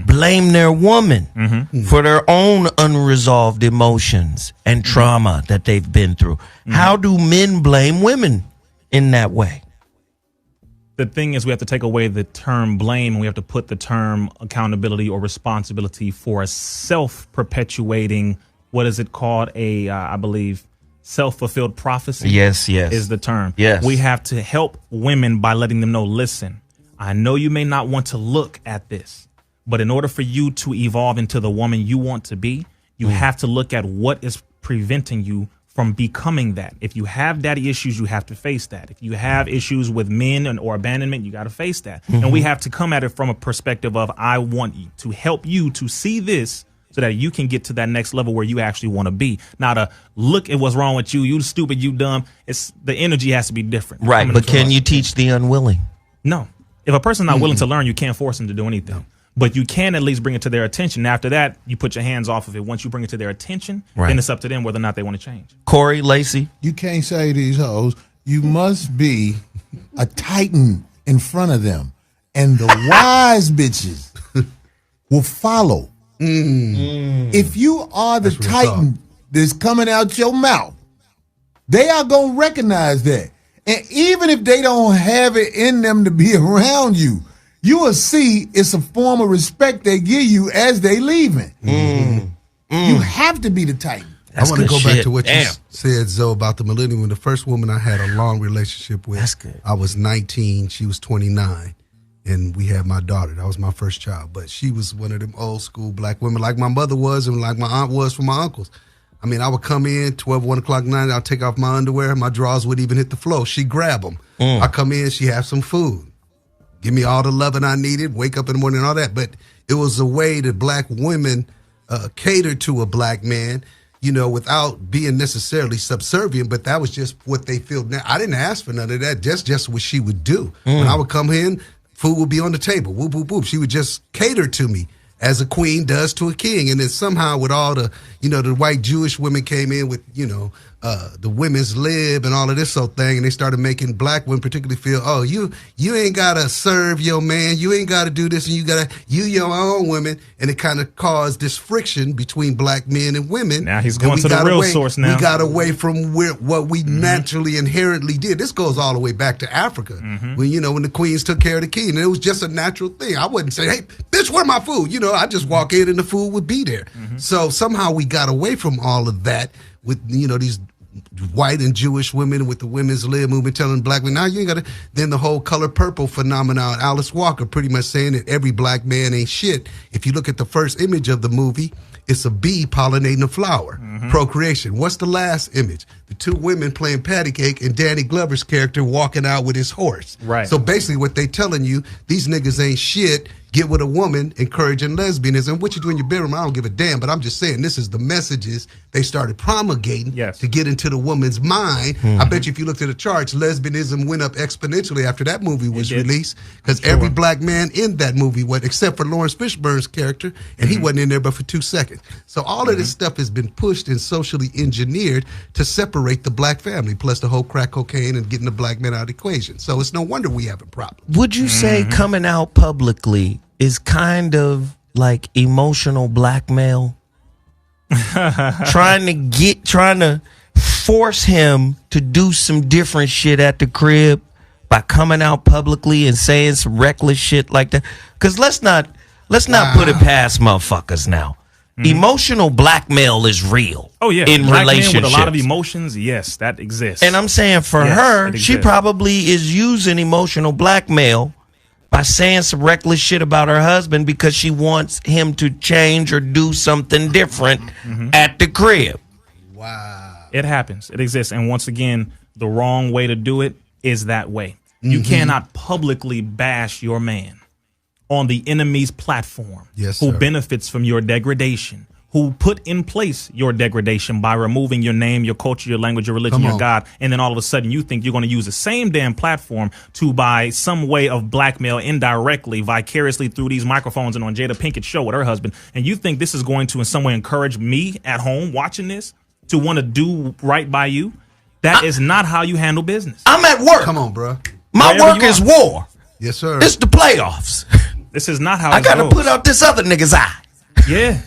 Blame their woman for their own unresolved emotions and trauma that they've been through. How do men blame women in that way? The thing is, we have to take away the term blame and we have to put the term accountability or responsibility for a self-perpetuating, what is it called? I believe, self-fulfilled prophecy. Yes. Is the term. Yes. We have to help women by letting them know, listen, I know you may not want to look at this, but in order for you to evolve into the woman you want to be, you have to look at what is preventing you from becoming that. If you have daddy issues, you have to face that. If you have issues with men or abandonment, you got to face that. And we have to come at it from a perspective of, I want you to help you to see this so that you can get to that next level where you actually want to be. Not to look at what's wrong with you. You stupid, you dumb. It's the energy has to be different. Right, but can you teach the unwilling? No. If a person's not willing to learn, you can't force them to do anything. No. But you can at least bring it to their attention. After that, you put your hands off of it. Once you bring it to their attention, then it's up to them whether or not they want to change. Corey, Lacey? You can't say these hoes. You must be a titan in front of them. And the wise bitches will follow. If you are the titan that's coming out your mouth, they are going to recognize that. And even if they don't have it in them to be around you, you will see it's a form of respect they give you as they leaving. You have to be the titan. I want to go back to what you said, Zoe, about the millennium. The first woman I had a long relationship with, I was 19, she was 29, and we had my daughter. That was my first child. But she was one of them old school black women like my mother was and like my aunt was for my uncles. I mean, I would come in 12, 1 o'clock at night, I'll take off my underwear, my drawers wouldn't even hit the floor. She'd grab them. I come in, she have some food. Give me all the loving I needed, wake up in the morning and all that. But it was a way that black women catered to a black man, you know, without being necessarily subservient, but that was just what they feel. Now, I didn't ask for none of that. That's just what she would do. When I would come in, food would be on the table. Whoop, whoop, whoop. She would just cater to me as a queen does to a king. And then somehow with all the, you know, the white Jewish women came in with, you know, the women's lib and all of this sort of thing, and they started making black women particularly feel, oh, you ain't gotta serve your man, you ain't gotta do this, and you your own women, and it kind of caused this friction between black men and women. Now he's going to the real source now. We got away from what we naturally inherently did. This goes all the way back to Africa, when the queens took care of the king, and it was just a natural thing. I wouldn't say, hey, bitch, where my food? You know, I just walk in and the food would be there. So somehow we got away from all of that with, you know, these white and Jewish women with the women's lib movement telling black men, now you ain't got to. Then the whole color purple phenomenon, Alice Walker pretty much saying that every black man ain't shit. If you look at the first image of the movie, it's a bee pollinating a flower. Procreation. What's the last image? The two women playing patty cake and Danny Glover's character walking out with his horse. Right. So basically what they telling you, these niggas ain't shit. Get with a woman, encouraging lesbianism. What you do in your bedroom, I don't give a damn. But I'm just saying, this is the messages they started promulgating to get into the woman's mind. I bet you if you looked at the charts, lesbianism went up exponentially after that movie was released. Because every black man in that movie went, except for Lawrence Fishburne's character, and he wasn't in there but for 2 seconds. So all of this stuff has been pushed and socially engineered to separate the black family, plus the whole crack cocaine and getting the black man out of the equation. So it's no wonder we have a problem. Would you say coming out publicly is kind of like emotional blackmail? trying to force him to do some different shit at the crib by coming out publicly and saying some reckless shit like that. Because let's not put it past motherfuckers now. Emotional blackmail is real. Oh yeah, in black relationships men with a lot of emotions. Yes, that exists. And I'm saying for her, she probably is using emotional blackmail by saying some reckless shit about her husband because she wants him to change or do something different at the crib. Wow. It happens. It exists. And once again, the wrong way to do it is that way. You cannot publicly bash your man on the enemy's platform who benefits from your degradation, who put in place your degradation by removing your name, your culture, your language, your religion, your God, and then all of a sudden you think you're going to use the same damn platform to, by some way of blackmail indirectly, vicariously through these microphones and on Jada Pinkett's show with her husband, and you think this is going to in some way encourage me at home watching this to want to do right by you. That is not how you handle business. I'm at work. Come on, bro. My work is war. Yes, sir. It's the playoffs. This is not how I got to put out this other nigga's eye. Yeah.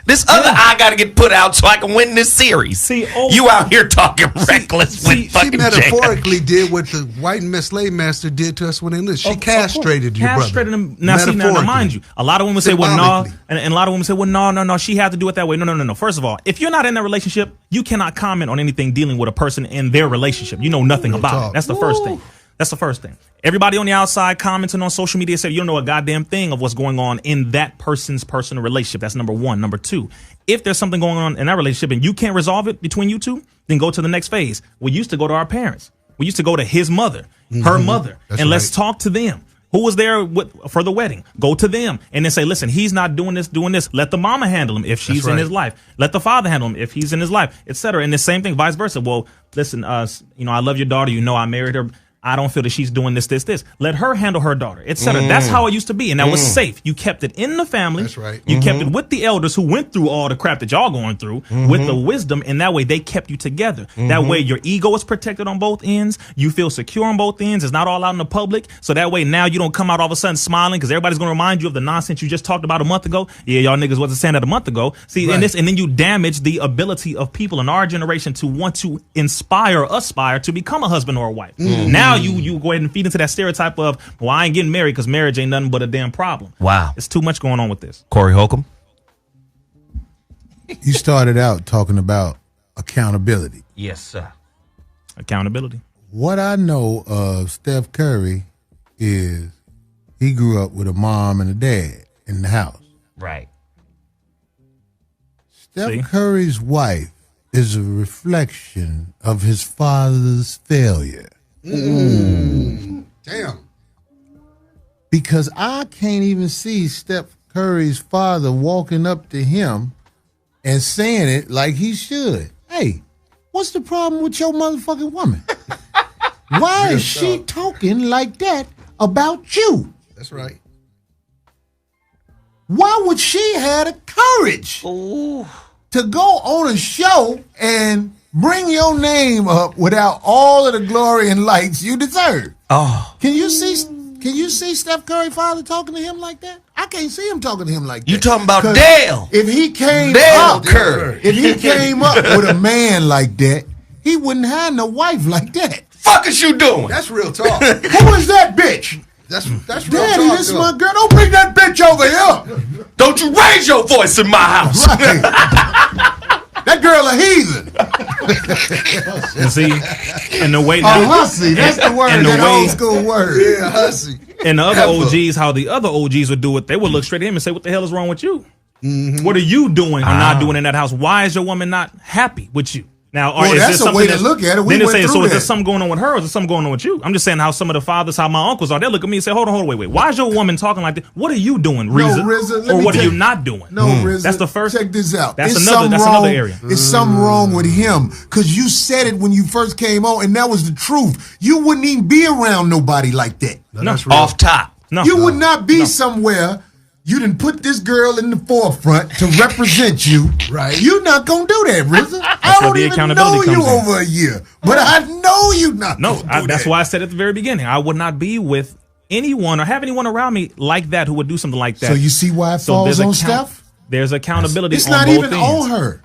This other eye got to get put out so I can win this series. See, you out here talking reckless with fucking She metaphorically did what the white slave master did to us when they lived. She castrated your brother. Castrated him. Now, see, now, mind you, a lot of women say, well, no, and a lot of women say, well, no, she had to do it that way. No. First of all, if you're not in that relationship, you cannot comment on anything dealing with a person in their relationship. You know nothing about it. That's the first thing. That's the first thing. Everybody on the outside commenting on social media said you don't know a goddamn thing of what's going on in that person's personal relationship. That's number one. Number two, if there's something going on in that relationship and you can't resolve it between you two, then go to the next phase. We used to go to our parents. We used to go to his mother, her mother, and let's talk to them. Who was there for the wedding? Go to them and then say, listen, he's not doing this. Let the mama handle him if she's in his life. Let the father handle him if he's in his life, etc. And the same thing, vice versa. Well, listen, I love your daughter. I married her. I don't feel that she's doing this. Let her handle her daughter, etc. That's how it used to be, and that was safe. You kept it in the family. That's right. You kept it with the elders who went through all the crap that y'all going through with the wisdom, and that way they kept you together. That way your ego is protected on both ends. You feel secure on both ends. It's not all out in the public. So that way now you don't come out all of a sudden smiling because everybody's going to remind you of the nonsense you just talked about a month ago. Yeah, y'all niggas wasn't saying that a month ago. See, and then you damage the ability of people in our generation to want to aspire to become a husband or a wife. Now you go ahead and feed into that stereotype of, well, I ain't getting married because marriage ain't nothing but a damn problem. Wow. It's too much going on with this. Corey Holcomb? You started out talking about accountability. Yes, sir. Accountability. What I know of Steph Curry is he grew up with a mom and a dad in the house. Right. Steph Curry's wife is a reflection of his father's failure. Damn. Because I can't even see Steph Curry's father walking up to him and saying it like he should. Hey, what's the problem with your motherfucking woman? Why is she talking like that about you? That's right. Why would she have the courage to go on a show and bring your name up without all of the glory and lights you deserve? Oh. Can you see Steph Curry father talking to him like that? I can't see him talking to him like that. You talking about Dale? If he came Curry. If he came up with a man like that, he wouldn't have no wife like that. Fuck is you doing? That's real talk. Who is that bitch? That's real Daddy, talk. this is my girl. Don't bring that bitch over here. Don't you raise your voice in my house. Right. That girl a heathen. And see, and the way now, hussy. That's the word. And the that way, old school word. Yeah, hussy. And the other OGs, how the other OGs would do it, they would look straight at him and say, what the hell is wrong with you? What are you doing or not doing in that house? Why is your woman not happy with you? Now, Well, is that's there a way to something look at it. We Then they went say, through so is there that. something going on with her or is there something going on with you? I'm just saying how some of the fathers, how my uncles are, they look at me and say, hold on, wait. Why is your woman talking like this? What are you doing, Rizza? Rizza, let or me what are tell you not doing? No, Rizza. That's the first. Check this out. That's It's another area. It's something wrong with him because you said it when you first came on, and that was the truth. You wouldn't even be around nobody like that. No. Off top. No. You would not be somewhere. You didn't put this girl in the forefront to represent you. Right. You're not going to do that, Rizza. I where don't the even accountability know you comes in. over a year. But I know you not No, gonna do that's that. why I said at the very beginning, I would not be with anyone or have anyone around me like that who would do something like that. So you see why it falls there's on Steph? There's accountability It's on not both even ends. on her.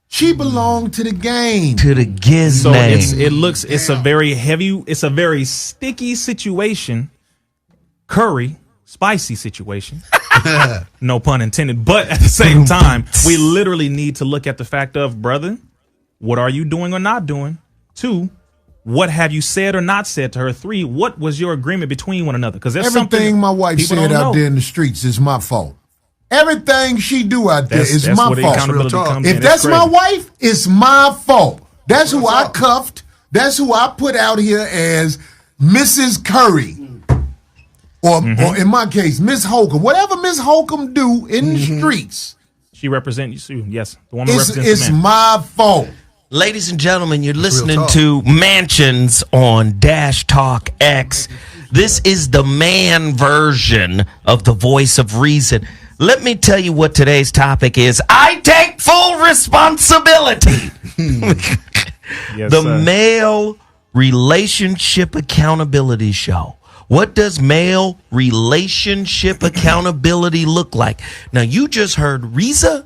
She belonged to the game. To the giz So name. it's a very heavy, it's a very sticky situation. Curry, spicy situation. No pun intended. But at the same time, we literally need to look at the fact of, brother, what are you doing or not doing? 2, what have you said or not said to her? 3, what was your agreement between one another? Because there's Everything my wife people said don't out know. there in the streets is my fault. Everything she do out there is That's my where the fault. accountability comes in. If that's my crazy. wife, it's my fault. That's who I cuffed. That's who I put out here as Mrs. Curry. Or in my case, Miss Holcomb. Whatever Miss Holcomb do in the streets, She represents you. Yes, the woman it's represents the man. my fault. Ladies and gentlemen, you're listening talk. to Mansions on Dash Talk X. This is the man version of the voice of reason. Let me tell you what today's topic is. I take full responsibility. Yes, The sir. Male Relationship Accountability Show. What does male relationship accountability look like? Now, you just heard Rizza.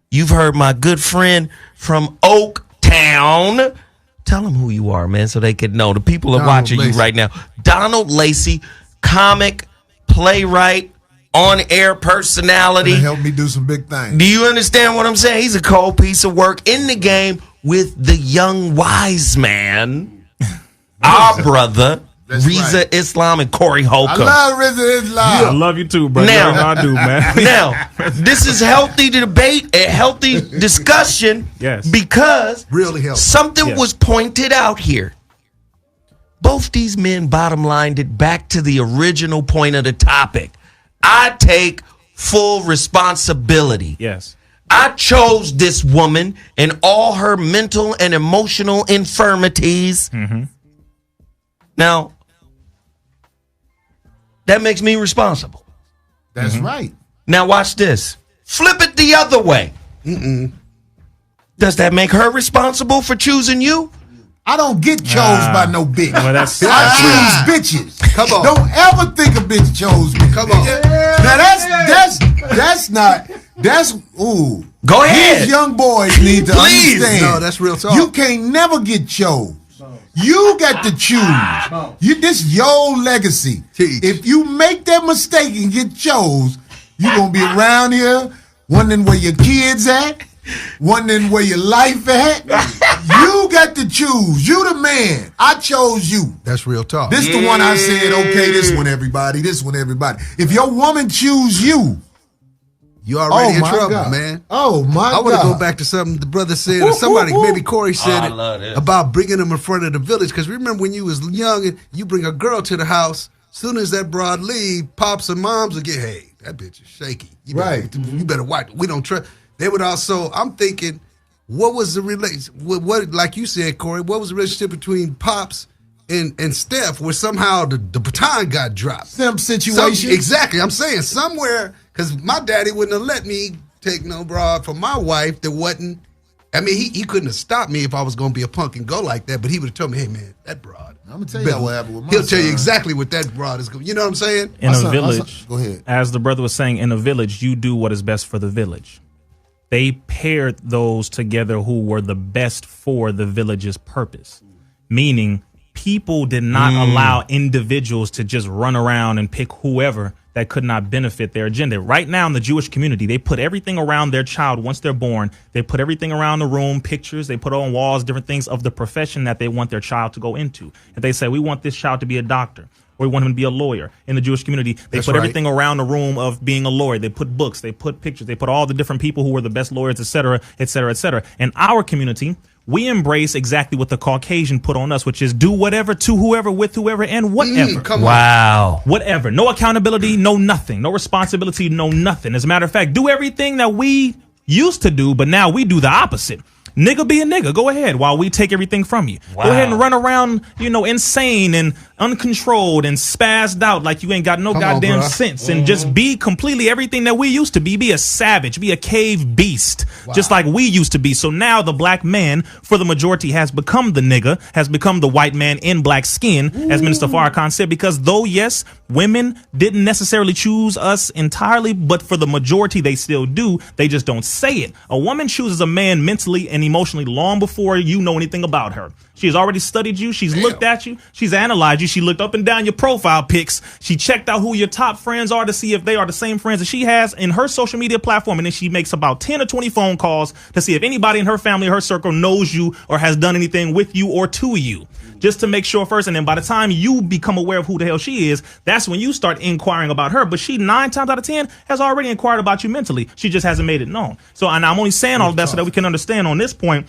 You've heard my good friend from Oaktown. Tell them who you are, man, so they can know. The people are Donald watching Lacey. you right now. Donald Lacey, comic, playwright, on-air personality. Gonna help me do some big things. Do you understand what I'm saying? He's a cold piece of work in the game with the young wise man, our brother, Rizza Islam and Corey I Holcomb. love Rizza Islam. I love you too, brother. Now- I do, man. Now, this is healthy debate, a healthy discussion. Yes. Because Really healthy. something Yes. was pointed out here. Both these men bottom lined it back to the original point of the topic. I take full responsibility. Yes. I chose this woman and all her mental and emotional infirmities. Now, that makes me responsible. That's right. Now, watch this. Flip it the other way. Does that make her responsible for choosing you? I don't get chose by no bitch. Well, that's I choose bitches. Come on. Don't ever think a bitch chose me. Come on. Now that's not ooh. Go ahead. These young boys need to Please. understand. No, that's real talk. You can't never get chose. You got to choose. This your legacy. Teach. If you make that mistake and get chose, you gonna be around here wondering where your kids at, wondering where your life at. You got to choose. You the man. I chose you. That's real talk. This the one I said, okay, this one everybody, this one everybody. If your woman choose you, You already in my trouble, God. man. Oh my I want to God. go back to something the brother said, or somebody, maybe Corey said I it, love this. about bringing them in front of the village. Because remember when you was young and you bring a girl to the house, soon as that broad leave, pops and moms will get, hey, that bitch is shaky. You better, Right. You better watch. We don't trust. They would also, I'm thinking, what was the relation? What, like you said, Corey, what was the relationship between Pops and Steph, where somehow the baton got dropped? Simp situation. Exactly. I'm saying somewhere, because my daddy wouldn't have let me take no broad for my wife that wasn't. I mean, he couldn't have stopped me if I was going to be a punk and go like that, but he would have told me, hey, man, that broad. I'm going to tell you what happened with my He'll tell you son. exactly what that broad is going. You know what I'm saying? In My a son- village, go ahead. as the brother was saying, in a village, you do what is best for the village. They paired those together who were the best for the village's purpose, meaning people did not allow individuals to just run around and pick whoever that could not benefit their agenda. Right now in the Jewish community, they put everything around their child once they're born. They put everything around the room, pictures, they put on walls, different things of the profession that they want their child to go into. And they say, we want this child to be a doctor, or we want him to be a lawyer. In the Jewish community, they That's put right. everything around the room of being a lawyer. They put books, they put pictures, they put all the different people who were the best lawyers, et cetera, et cetera, et cetera. In our community, we embrace exactly what the Caucasian put on us, which is do whatever to whoever, with whoever, and whatever. Come on. Wow. Whatever. No accountability, no nothing. No responsibility, no nothing. As a matter of fact, do everything that we used to do, but now we do the opposite. Nigga be a nigga. Go ahead while we take everything from you. Wow. Go ahead and run around, insane and uncontrolled and spazzed out like you ain't got no Come on, goddamn bruh. sense, and just be completely everything that we used to be. Be a savage, be a cave beast, just like we used to be. So now the black man, for the majority, has become the nigga, has become the white man in black skin, as Minister Farrakhan said, because though, yes, women didn't necessarily choose us entirely, but for the majority, they still do. They just don't say it. A woman chooses a man mentally and emotionally long before you know anything about her. She has already studied you. She's looked at you. She's analyzed you. She looked up and down your profile pics. She checked out who your top friends are to see if they are the same friends that she has in her social media platform. And then she makes about 10 or 20 phone calls to see if anybody in her family or her circle knows you or has done anything with you or to you, just to make sure first. And then by the time you become aware of who the hell she is, that's when you start inquiring about her. But she 9 times out of 10 has already inquired about you mentally. She just hasn't made it known. So, and I'm only saying all of that so that we can understand on this point,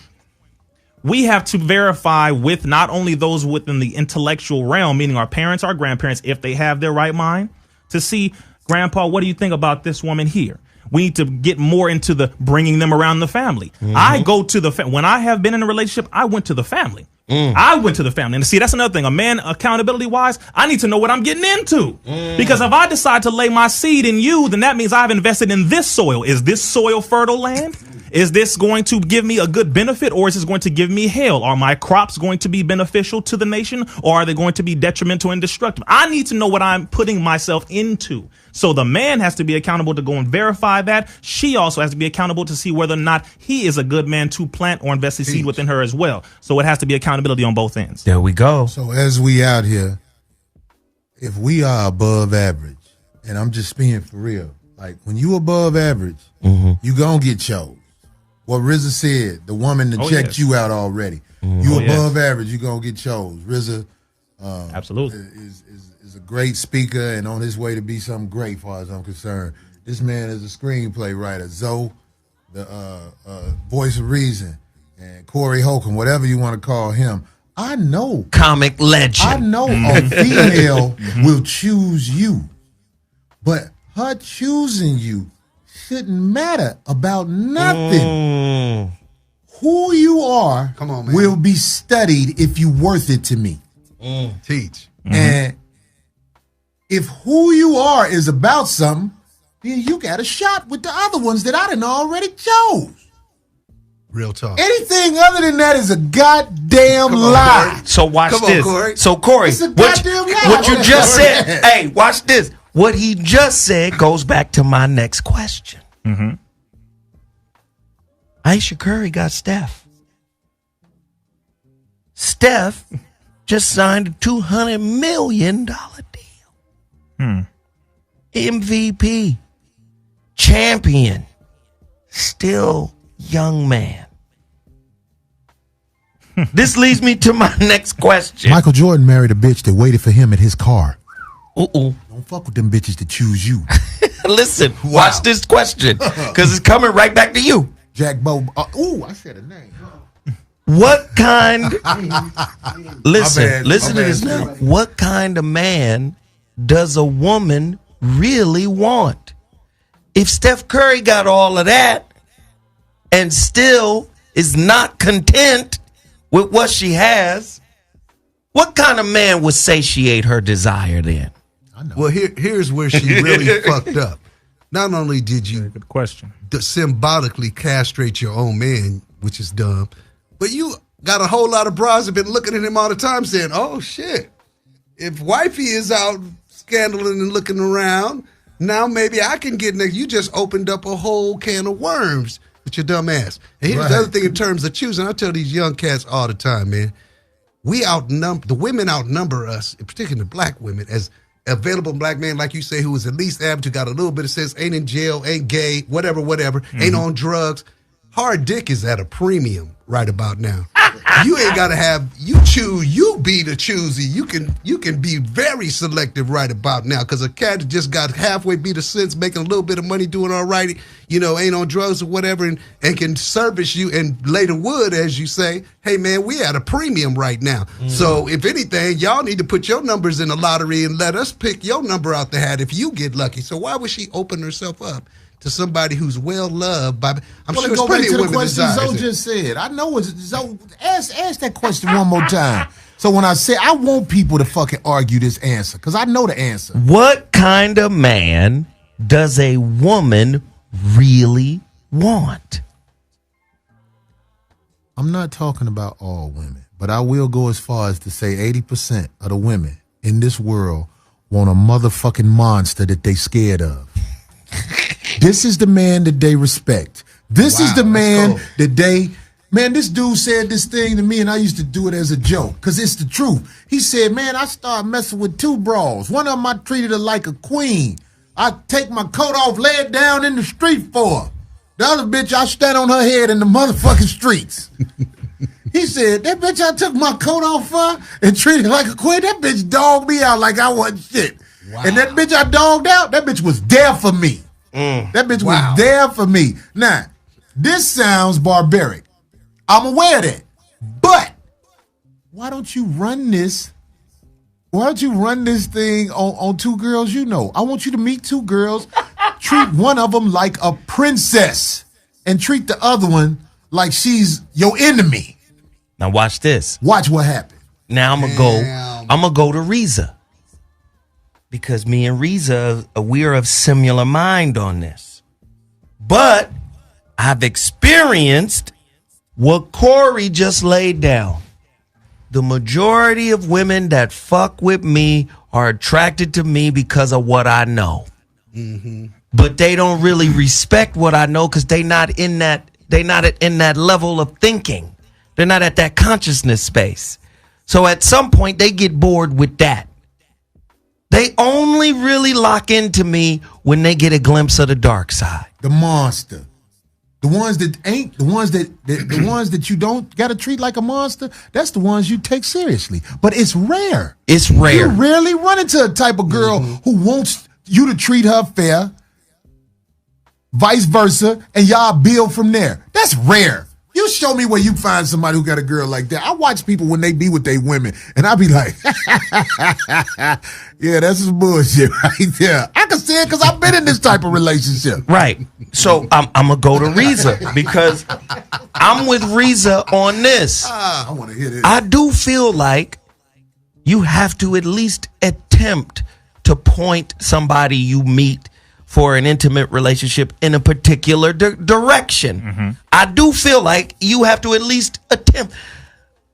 we have to verify with not only those within the intellectual realm, meaning our parents, our grandparents, if they have their right mind, to see, Grandpa, what do you think about this woman here? We need to get more into the bringing them around the family. I go to the when I have been in a relationship, I went to the family. I went to the family. And see, that's another thing. A man, accountability wise, I need to know what I'm getting into. Because if I decide to lay my seed in you, then that means I've invested in this soil. Is this soil fertile land? Is this going to give me a good benefit, or is this going to give me hell? Are my crops going to be beneficial to the nation, or are they going to be detrimental and destructive? I need to know what I'm putting myself into. So the man has to be accountable to go and verify that. She also has to be accountable to see whether or not he is a good man to plant or invest his seed within her as well. So it has to be accountability on both ends. There we go. So as we out here, if we are above average, and I'm just being for real, like when you above average, you gonna get chose. What Rizza said, the woman that checked yes. you out already. You above average, you gonna get chose. Rizza, Absolutely. Is a great speaker and on his way to be something great, as far as I'm concerned. This man is a screenplay writer. Zoe, the voice of reason, and Corey Holcomb, whatever you want to call him. I know. Comic legend. I know a female will choose you, but her choosing you shouldn't matter about nothing. Who you are Come on, man. will be studied if you worth it to me. Teach. And if who you are is about something, then you got a shot with the other ones that I done already chose. Real talk. Anything other than that is a goddamn lie. Corey. So watch Come on, this. Corey. So Corey, It's a goddamn lie. what you just said. Hey, watch this. What he just said goes back to my next question. Ayesha Curry got Steph. Steph just signed a $200 million deal. MVP, champion, still young man. This leads me to my next question. Michael Jordan married a bitch that waited for him at his car. Uh-oh. Don't fuck with them bitches that choose you. Listen, watch this question, because it's coming right back to you. Jack Bo. I said a name. What kind? Listen bad. to this now. What kind of man does a woman really want? If Steph Curry got all of that and still is not content with what she has, what kind of man would satiate her desire then? Well, here's where she really fucked up. Not only did you Good question. symbolically castrate your own man, which is dumb, but you got a whole lot of bras that been looking at him all the time saying, oh, shit, if wifey is out scandaling and looking around, now maybe I can get next. You just opened up a whole can of worms with your dumb ass. And here's the other thing in terms of choosing. I tell these young cats all the time, man, the women outnumber us, particularly the black women, as available black man, like you say, who is at least average, who got a little bit of sense, ain't in jail, ain't gay, whatever, ain't on drugs. Hard dick is at a premium right about now. You ain't gotta have you be the choosy. You can be very selective right about now, because a cat that just got halfway beat a sense, making a little bit of money, doing all right, ain't on drugs or whatever, and can service you and lay the wood, as you say. Hey man, we at a premium right now. So if anything, y'all need to put your numbers in the lottery and let us pick your number out the hat if you get lucky. So why would she open herself up to somebody who's well loved by? I'm sure it's go back plenty to of the women question desire Zoe it. just said. I know it's Zoe. Ask that question one more time. So when I say I want people to fucking argue this answer, because I know the answer. What kind of man does a woman really want? I'm not talking about all women, but I will go as far as to say 80% of the women in this world want a motherfucking monster that they scared of. This is the man that they respect. This is the man that they... Man, this dude said this thing to me, and I used to do it as a joke, because it's the truth. He said, man, I started messing with two bras. One of them I treated her like a queen. I take my coat off, lay it down in the street for her. The other bitch, I stand on her head in the motherfucking streets. He said, that bitch I took my coat off for and treated her like a queen, that bitch dogged me out like I wasn't shit. Wow. And that bitch I dogged out, that bitch was there for me. That bitch was there for me. Now, this sounds barbaric. I'm aware of that. But why don't you run this? Why don't you run this thing on two girls you know? I want you to meet two girls, treat one of them like a princess, and treat the other one like she's your enemy. Now watch this. Watch what happens. Now I'm gonna go to Rizza, because me and Rizza, we're of similar mind on this. But I've experienced what Corey just laid down. The majority of women that fuck with me are attracted to me because of what I know. But they don't really respect what I know, because they not in that level of thinking. They're not at that consciousness space. So at some point they get bored with that. They only really lock into me when they get a glimpse of the dark side. The monster. The ones that ain't, the ones that you don't got to treat like a monster, that's the ones you take seriously. But it's rare. It's rare. You rarely run into a type of girl who wants you to treat her fair, vice versa, and y'all build from there. That's rare. You show me where you find somebody who got a girl like that. I watch people when they be with their women, and I be like, yeah, that's some bullshit right there. I can see it because I've been in this type of relationship. Right. So I'm going to go to Rizza because I'm with Rizza on this. I want to hear this. I do feel like you have to at least attempt to point somebody you meet for an intimate relationship in a particular direction. I do feel like you have to at least attempt.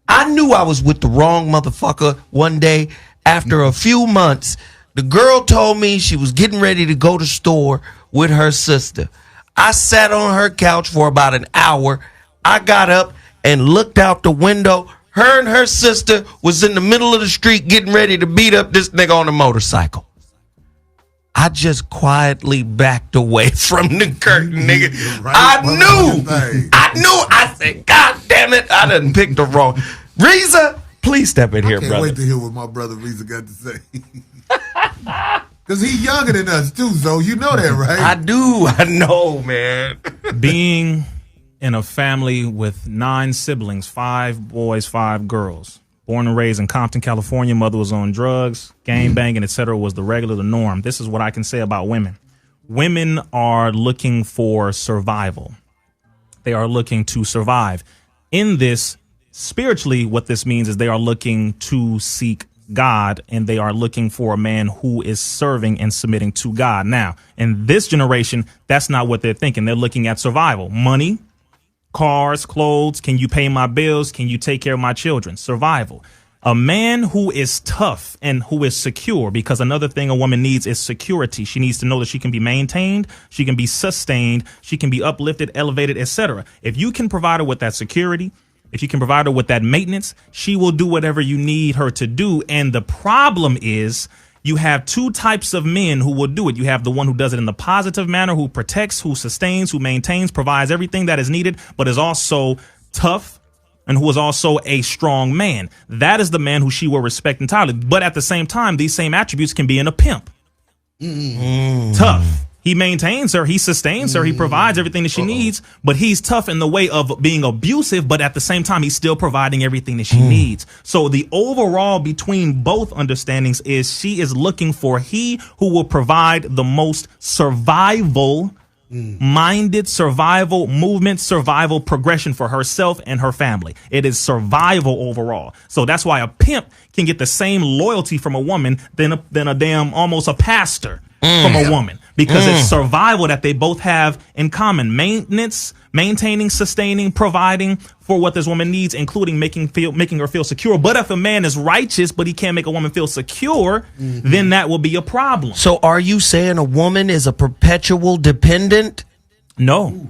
I knew I was with the wrong motherfucker one day. After a few months, the girl told me she was getting ready to go to the store with her sister. I sat on her couch for about an hour. I got up and looked out the window. Her and her sister was in the middle of the street getting ready to beat up this nigga on a motorcycle. I just quietly backed away from the curtain, nigga. I said, God damn it, I done picked the wrong. Rizza, please step in here, brother. I can't wait to hear what my brother Rizza got to say. Because he's younger than us, too, so you know that, right? I do. I know, man. Being in a family with 9 siblings, 5 boys, 5 girls. Born and raised in Compton, California. Mother was on drugs, gang banging, etc. was the regular, the norm. This is what I can say about women. Women are looking for survival. They are looking to survive. In this, spiritually, what this means is they are looking to seek God, and they are looking for a man who is serving and submitting to God. Now, in this generation, that's not what they're thinking. They're looking at survival. Money, cars, clothes. Can you pay my bills? Can you take care of my children? Survival. A man who is tough and who is secure, because another thing a woman needs is security. She needs to know that she can be maintained, she can be sustained, she can be uplifted, elevated, etc. If you can provide her with that security, if you can provide her with that maintenance, she will do whatever you need her to do. And the problem is, you have 2 types of men who will do it. You have the one who does it in the positive manner, who protects, who sustains, who maintains, provides everything that is needed, but is also tough and who is also a strong man. That is the man who she will respect entirely. But at the same time, these same attributes can be in a pimp. Tough. He maintains her. He sustains her. He provides everything that she needs, but he's tough in the way of being abusive. But at the same time, he's still providing everything that she needs. So the overall between both understandings is she is looking for he who will provide the most survival minded, survival movement, survival progression for herself and her family. It is survival overall. So that's why a pimp can get the same loyalty from a woman than a damn almost a pastor from a woman, because it's survival that they both have in common. Maintenance, maintaining, sustaining, providing for what this woman needs, including making her feel secure. But if a man is righteous, but he can't make a woman feel secure, then that will be a problem. So are you saying a woman is a perpetual dependent? No.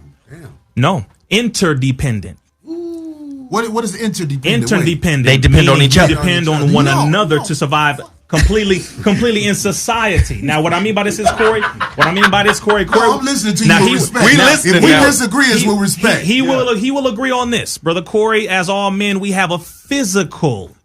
No. Interdependent. What is interdependent? Interdependent. They depend on each other. They depend on one another to survive completely in society. Now, what I mean by this is, Corey, Corey, I'm listening to you with respect. If we disagree, it's with respect. He will agree on this, brother Corey. As all men, we have a physical,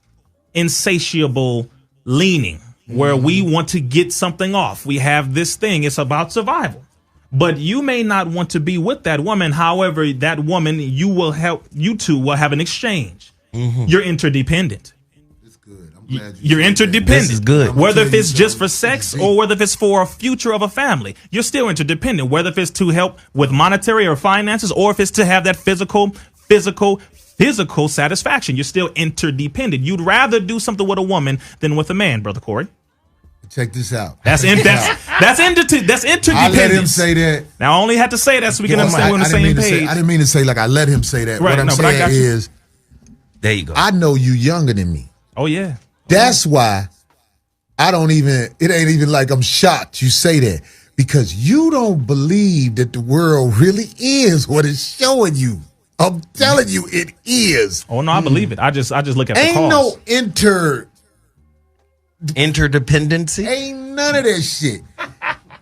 insatiable leaning where we want to get something off. We have this thing. It's about survival. But you may not want to be with that woman. However, that woman, you two will have an exchange. You're interdependent. You're interdependent. This is good. Whether if it's just for sex or whether if it's for a future of a family, you're still interdependent. Whether if it's to help with monetary or finances, or if it's to have that physical satisfaction, you're still interdependent. You'd rather do something with a woman than with a man, brother Corey. Check this out. That's interdependent. I let him say that. Now I only had to say that so we can understand we're on the same page. I didn't mean to say like I let him say that. Right, what I'm saying is, there you go. I know you younger than me. Oh yeah. That's why it ain't even like I'm shocked you say that, because you don't believe that the world really is what it's showing you. I'm telling you, it is. Oh no, I believe it. I just look at the Ain't cause. no interdependency. Ain't none of that shit.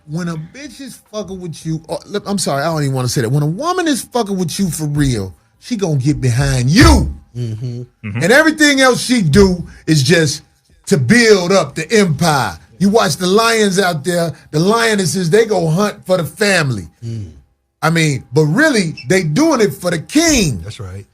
when a bitch is fucking with you, I'm sorry, I don't even want to say that. When a woman is fucking with you for real, she gonna get behind you. And everything else she do is just to build up the empire. You watch the lions out there, the lionesses, they go hunt for the family. I mean, but really, they doing it for the king. That's right.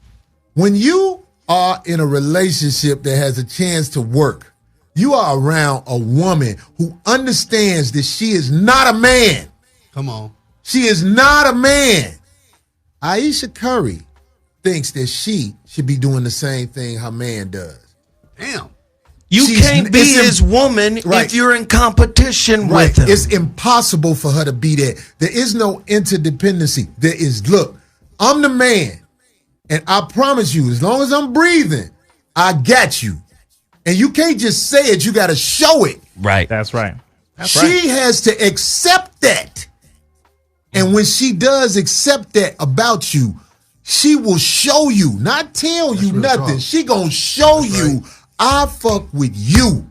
When you are in a relationship that has a chance to work, you are around a woman who understands that she is not a man. Come on. She is not a man. Ayesha Curry thinks that she should be doing the same thing her man does. Damn. You can't be his woman if you're in competition with him. It's impossible for her to be that. There is no interdependency. There is, look, I'm the man. And I promise you, as long as I'm breathing, I got you. And you can't just say it, you got to show it. Right. That's right. She has to accept that. And when she does accept that about you, she will show you, not tell you nothing. She gonna show you, I fuck with you.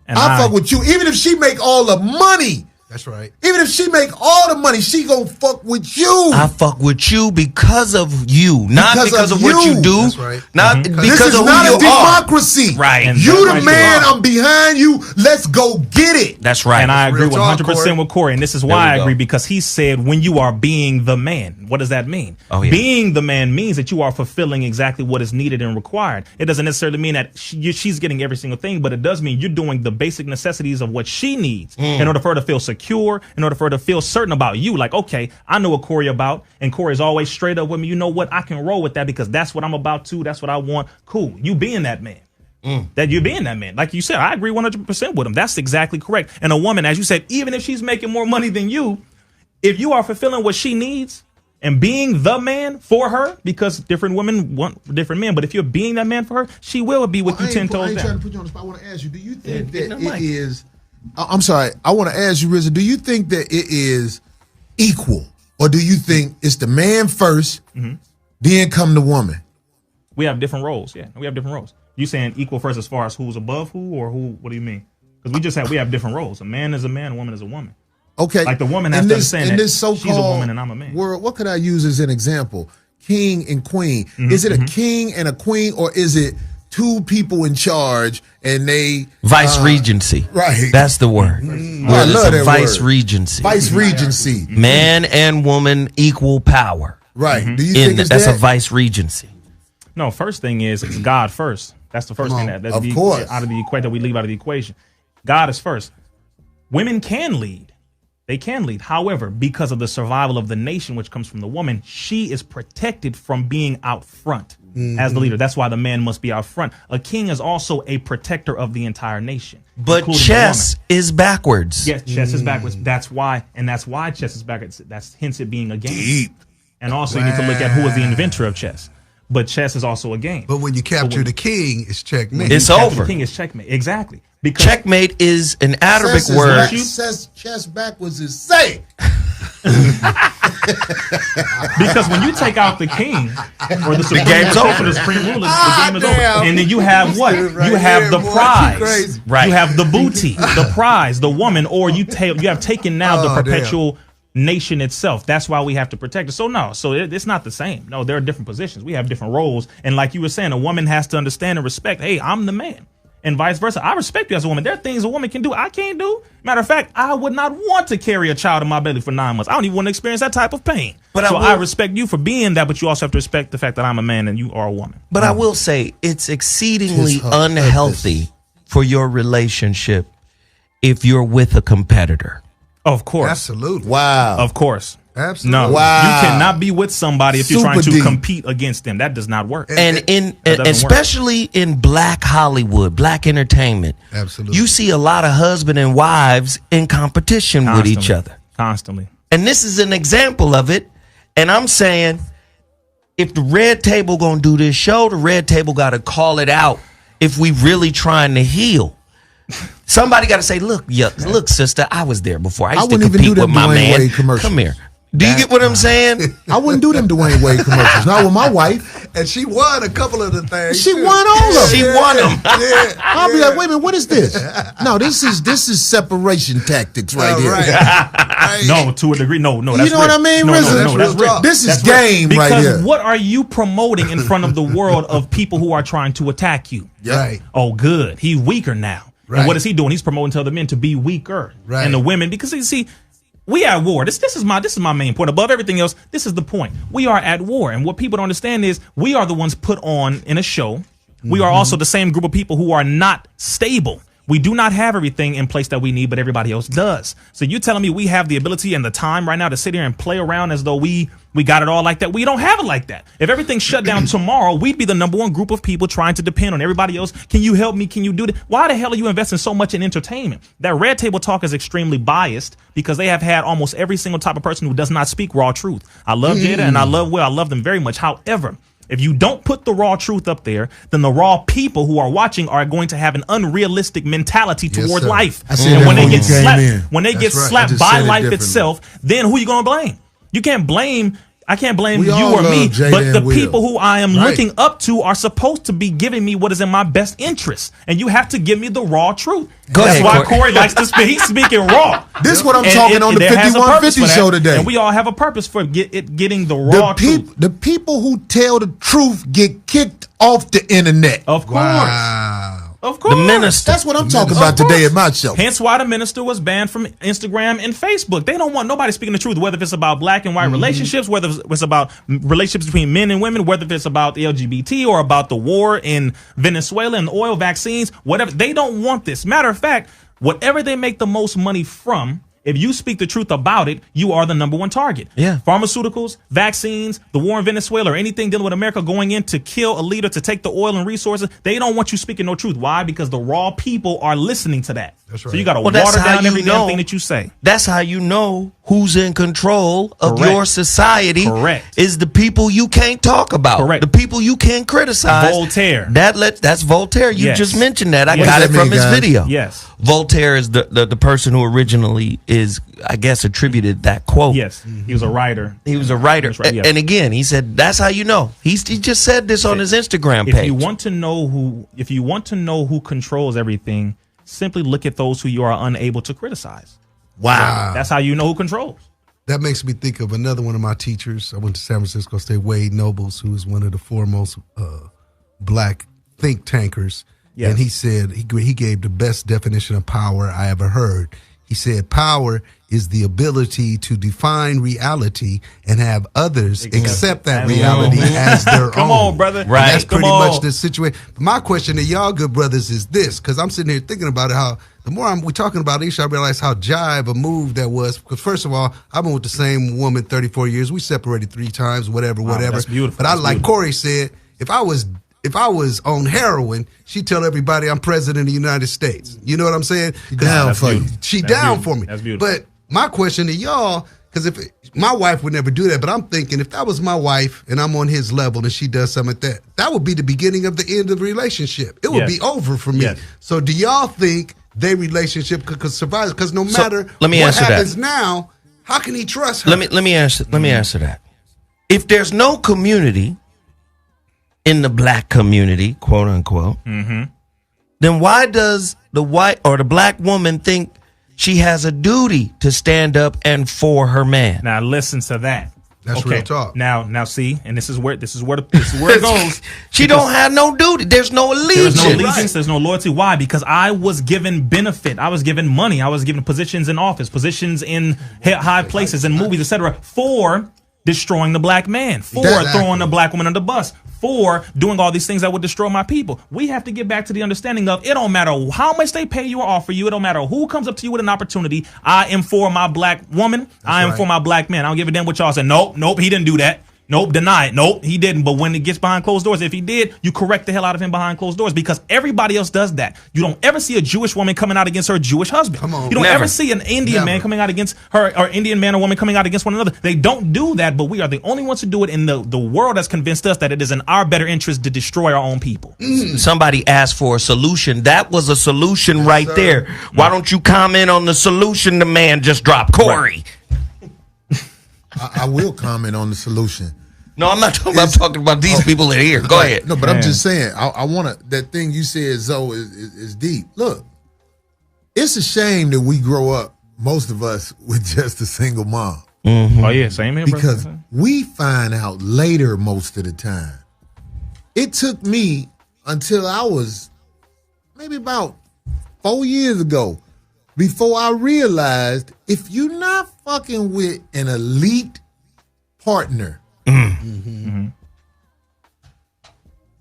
And I fuck with you. Even if she make all the money. That's right. Even if she make all the money, she gonna fuck with you. I fuck with you because of you, not because of what you do. That's right. Not because this is of not who a you are. democracy. Right. And You that's the right, man, you are. I'm behind you. Let's go get it. That's right. And I agree Real talk, 100% with Corey. And this is why There we I go. agree, because he said when you are being the man. What does that mean? Oh, yeah. Being the man means that you are fulfilling exactly what is needed and required. It doesn't necessarily mean that she's getting every single thing, but it does mean you're doing the basic necessities of what she needs in order for her to feel secure, in order for her to feel certain about you. Like, okay, I know what Corey about, and Corey's always straight up with me. You know what? I can roll with that because that's what I'm about too. That's what I want. Cool. You being that man. That you're being that man. Like you said, I agree 100% with him. That's exactly correct. And a woman, as you said, even if she's making more money than you, if you are fulfilling what she needs and being the man for her, because different women want different men, but if you're being that man for her, she will be with you 10 toes I ain't down. trying to put you on the spot. I want to ask you, do you think Yeah, that get it the mic. is, I'm sorry, I want to ask you, Rizza, do you think that it is equal? Or do you think it's the man first, then come the woman? We have different roles. Yeah, we have different roles. You saying equal first as far as who's above who, or who? What do you mean? Because we have different roles. A man is a man, a woman is a woman. Okay. Like the woman has to understand that she's a woman and I'm a man. World, what could I use as an example? King and queen. Is it a king and a queen, or is it two people in charge and they Vice regency. Right. That's the word. I love It's a that vice word. regency. Vice regency. Man and woman equal power. Right. Do you think it's That's that? a vice regency. No, first thing is it's God first. That's the first thing that's Of course. out of the equation that we leave out of the equation. God is first. Women can lead. They can lead. However, because of the survival of the nation, which comes from the woman, she is protected from being out front as the leader. That's why the man must be out front. A king is also a protector of the entire nation. But including the chess woman. is backwards. Yes, chess is backwards. That's why chess is backwards. That's hence it being a game. Deep. And also you need to look at who was the inventor of chess. But chess is also a game. But when you capture the king, it's checkmate. It's Capture over. The king is checkmate. Exactly. Because Checkmate is an Arabic Chess is word. not- chess backwards is say. Because when you take out the king or the supreme game's ruler, over. the supreme ruler, the game is over. damn. And then you have what? Right You have here, the boy. You prize. crazy. Right. You have the booty, the prize, the woman, or you have taken now the Oh, perpetual nation itself. That's why we have to protect it. So no, it's not the same. No, there are different positions. We have different roles. And like you were saying, a woman has to understand and respect, hey, I'm the man. And vice versa. I respect you as a woman. There are things a woman can do I can't do. Matter of fact, I would not want to carry a child in my belly for 9 months. I don't even want to experience that type of pain. But I respect you for being that, but you also have to respect the fact that I'm a man and you are a woman. But I will say it's exceedingly Tis her unhealthy for your relationship if you're with a competitor. Of course. Absolutely. Wow. Of course. Absolutely. No. Wow. You cannot be with somebody if you're Super trying to deep. compete against them. That does not work. And doesn't work. especially in black Hollywood, black entertainment, Absolutely. you see a lot of husband and wives in competition with each other. Constantly. And this is an example of it. And I'm saying, if the red table gonna do this show, the red table got to call it out. If we really trying to heal, somebody got to say, "Look, look, sister, I was there before. I used to wouldn't even compete do with them my Dwayne man. Wade commercials. Come here. Do you get what I'm saying? I wouldn't do them Dwayne Wade commercials. Not with my wife. And she won a couple of the things. She won all of them. She won them. Yeah. I'll be like, wait a minute, what is this? No, this is separation tactics right here. Right. No, to a degree. No, that's You know what I mean, No, Rizza? no, that's real. This is That's game because right here. what are you promoting in front of the world of people who are trying to attack you? Right. Oh, good. He's weaker now. Right. And what is he doing? He's promoting to other men to be weaker. Right. And the women, because you see, we at war. This is my main point. Above everything else, this is the point. We are at war. And what people don't understand is we are the ones put on in a show. We are also the same group of people who are not stable. We do not have everything in place that we need, but everybody else does. So you're telling me we have the ability and the time right now to sit here and play around as though we got it all like that? We don't have it like that. If everything shut down tomorrow, we'd be the number one group of people trying to depend on everybody else. Can you help me? Can you do that? Why the hell are you investing so much in entertainment? That Red Table Talk is extremely biased because they have had almost every single type of person who does not speak raw truth. I love Jada and I love them very much. However, if you don't put the raw truth up there, then the raw people who are watching are going to have an unrealistic mentality towards life. And when they get slapped by life itself, then who you going to blame? You can't blame. I can't blame you or me, but the people who I am looking up to are supposed to be giving me what is in my best interest, and you have to give me the raw truth. That's why Corey likes to speak. He's speaking raw. This is what I'm talking on the 5150 show today. And we all have a purpose for getting the raw truth. The people who tell the truth get kicked off the internet. Of course. Wow. Of course. The minister. That's what I'm talking about today at my show. Hence why the minister was banned from Instagram and Facebook. They don't want nobody speaking the truth, whether it's about black and white relationships, whether it's about relationships between men and women, whether it's about the LGBT or about the war in Venezuela and oil vaccines, whatever. They don't want this. Matter of fact, whatever they make the most money from, if you speak the truth about it, you are the number one target. Yeah. Pharmaceuticals, vaccines, the war in Venezuela, or anything dealing with America going in to kill a leader, to take the oil and resources, they don't want you speaking no truth. Why? Because the raw people are listening to that. That's right. So you got to water down every damn thing that you say. That's how you know who's in control of Correct. your society. Correct. Is the people you can't talk about. Correct. The people you can't criticize. Voltaire. That's Voltaire. You Yes. just mentioned that. I Yes. got What it does that from mean, his guys? video. Yes. Voltaire is the person who originally is, I guess, attributed that quote. Yes. He was a writer. He was a writer. That's right, yes. And again, he said, that's how you know. He just said this on his Instagram page. If you want to know who controls everything, simply look at those who you are unable to criticize. Wow. That's how you know who controls. That makes me think of another one of my teachers. I went to San Francisco State, Wade Nobles, who is one of the foremost black think tankers. Yes. And he said, he gave the best definition of power I ever heard. He said, power is the ability to define reality and have others accept that reality as their own. Come on, brother. And Right. that's Come pretty on. much the situation. My question to y'all good brothers is this, because I'm sitting here thinking about it, how the more we're talking about Ayesha, I realize how jive a move that was. Because first of all, I've been with the same woman 34 years. We separated 3 times, whatever. That's beautiful. But That's like beautiful. Corey said, if I was on heroin, she'd tell everybody I'm president of the United States. You know what I'm saying? Down for you. She That's down beautiful. for me. That's beautiful. But my question to y'all, because if my wife would never do that, but I'm thinking if that was my wife and I'm on his level and she does something like that, that would be the beginning of the end of the relationship. It would Yes. be over for me. Yes. So do y'all think their relationship could survive? Because no matter let me what answer that. happens now, how can he trust her? Let me answer that. If there's no community in the black community, quote unquote, then why does the white or the black woman think she has a duty to stand up and for her man? Now listen to that. That's real talk. Now see, and this is where it goes. She don't have no duty. There's no allegiance. There's no allegiance. There's no loyalty. Why? Because I was given benefit. I was given money. I was given positions in office, positions in high places, in movies, etc., for destroying the black man, for throwing the black woman on the bus, for doing all these things that would destroy my people. We have to get back to the understanding of it don't matter how much they pay you or offer you. It don't matter who comes up to you with an opportunity. I am for my black woman. I am for my black man. I don't give a damn what y'all say. Nope, he didn't do that. Nope, deny it. Nope, he didn't. But when it gets behind closed doors, if he did, you correct the hell out of him behind closed doors because everybody else does that. You don't ever see a Jewish woman coming out against her Jewish husband. Come on. You don't Never. ever see an Indian man coming out against her or Indian man or woman coming out against one another. They don't do that, but we are the only ones who do it, and the world has convinced us that it is in our better interest to destroy our own people. Somebody asked for a solution. That was a solution right there. Why don't you comment on the solution the man just dropped? Corey. I will comment on the solution. No, I'm not talking about. I'm talking about these people that are here. Go ahead. No, but I'm just saying. I want to. That thing you said, Zoe, is deep. Look, it's a shame that we grow up, most of us, with just a single mom. Oh yeah, same here. Because brother. we find out later most of the time. It took me until I was maybe about 4 years ago before I realized if you're not fucking with an elite partner,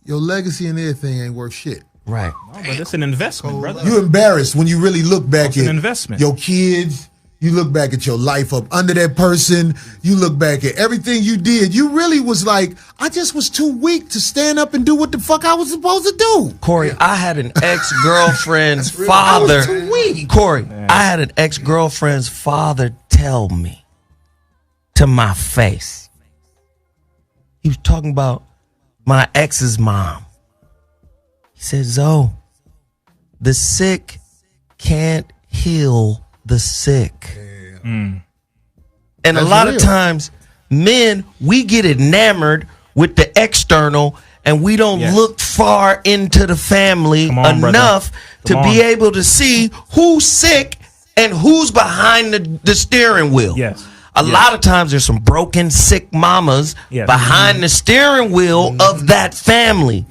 your legacy and everything ain't worth shit. Right. No, but it's an investment, brother. You're embarrassed when you really look back an at investment. your kids. You look back at your life up under that person. You look back at everything you did. You really was like, I just was too weak to stand up and do what the fuck I was supposed to do. Corey, I had an ex-girlfriend's father. I was too weak. Corey, I had an ex-girlfriend's father tell me to my face. He was talking about my ex's mom. He said, Zoe, the sick can't heal the sick. And a lot of times, men, we get enamored with the external and we don't look far into the family enough to be able to see who's sick and who's behind the steering wheel. Yes. A lot of times there's some broken, sick mamas behind the steering wheel of that family,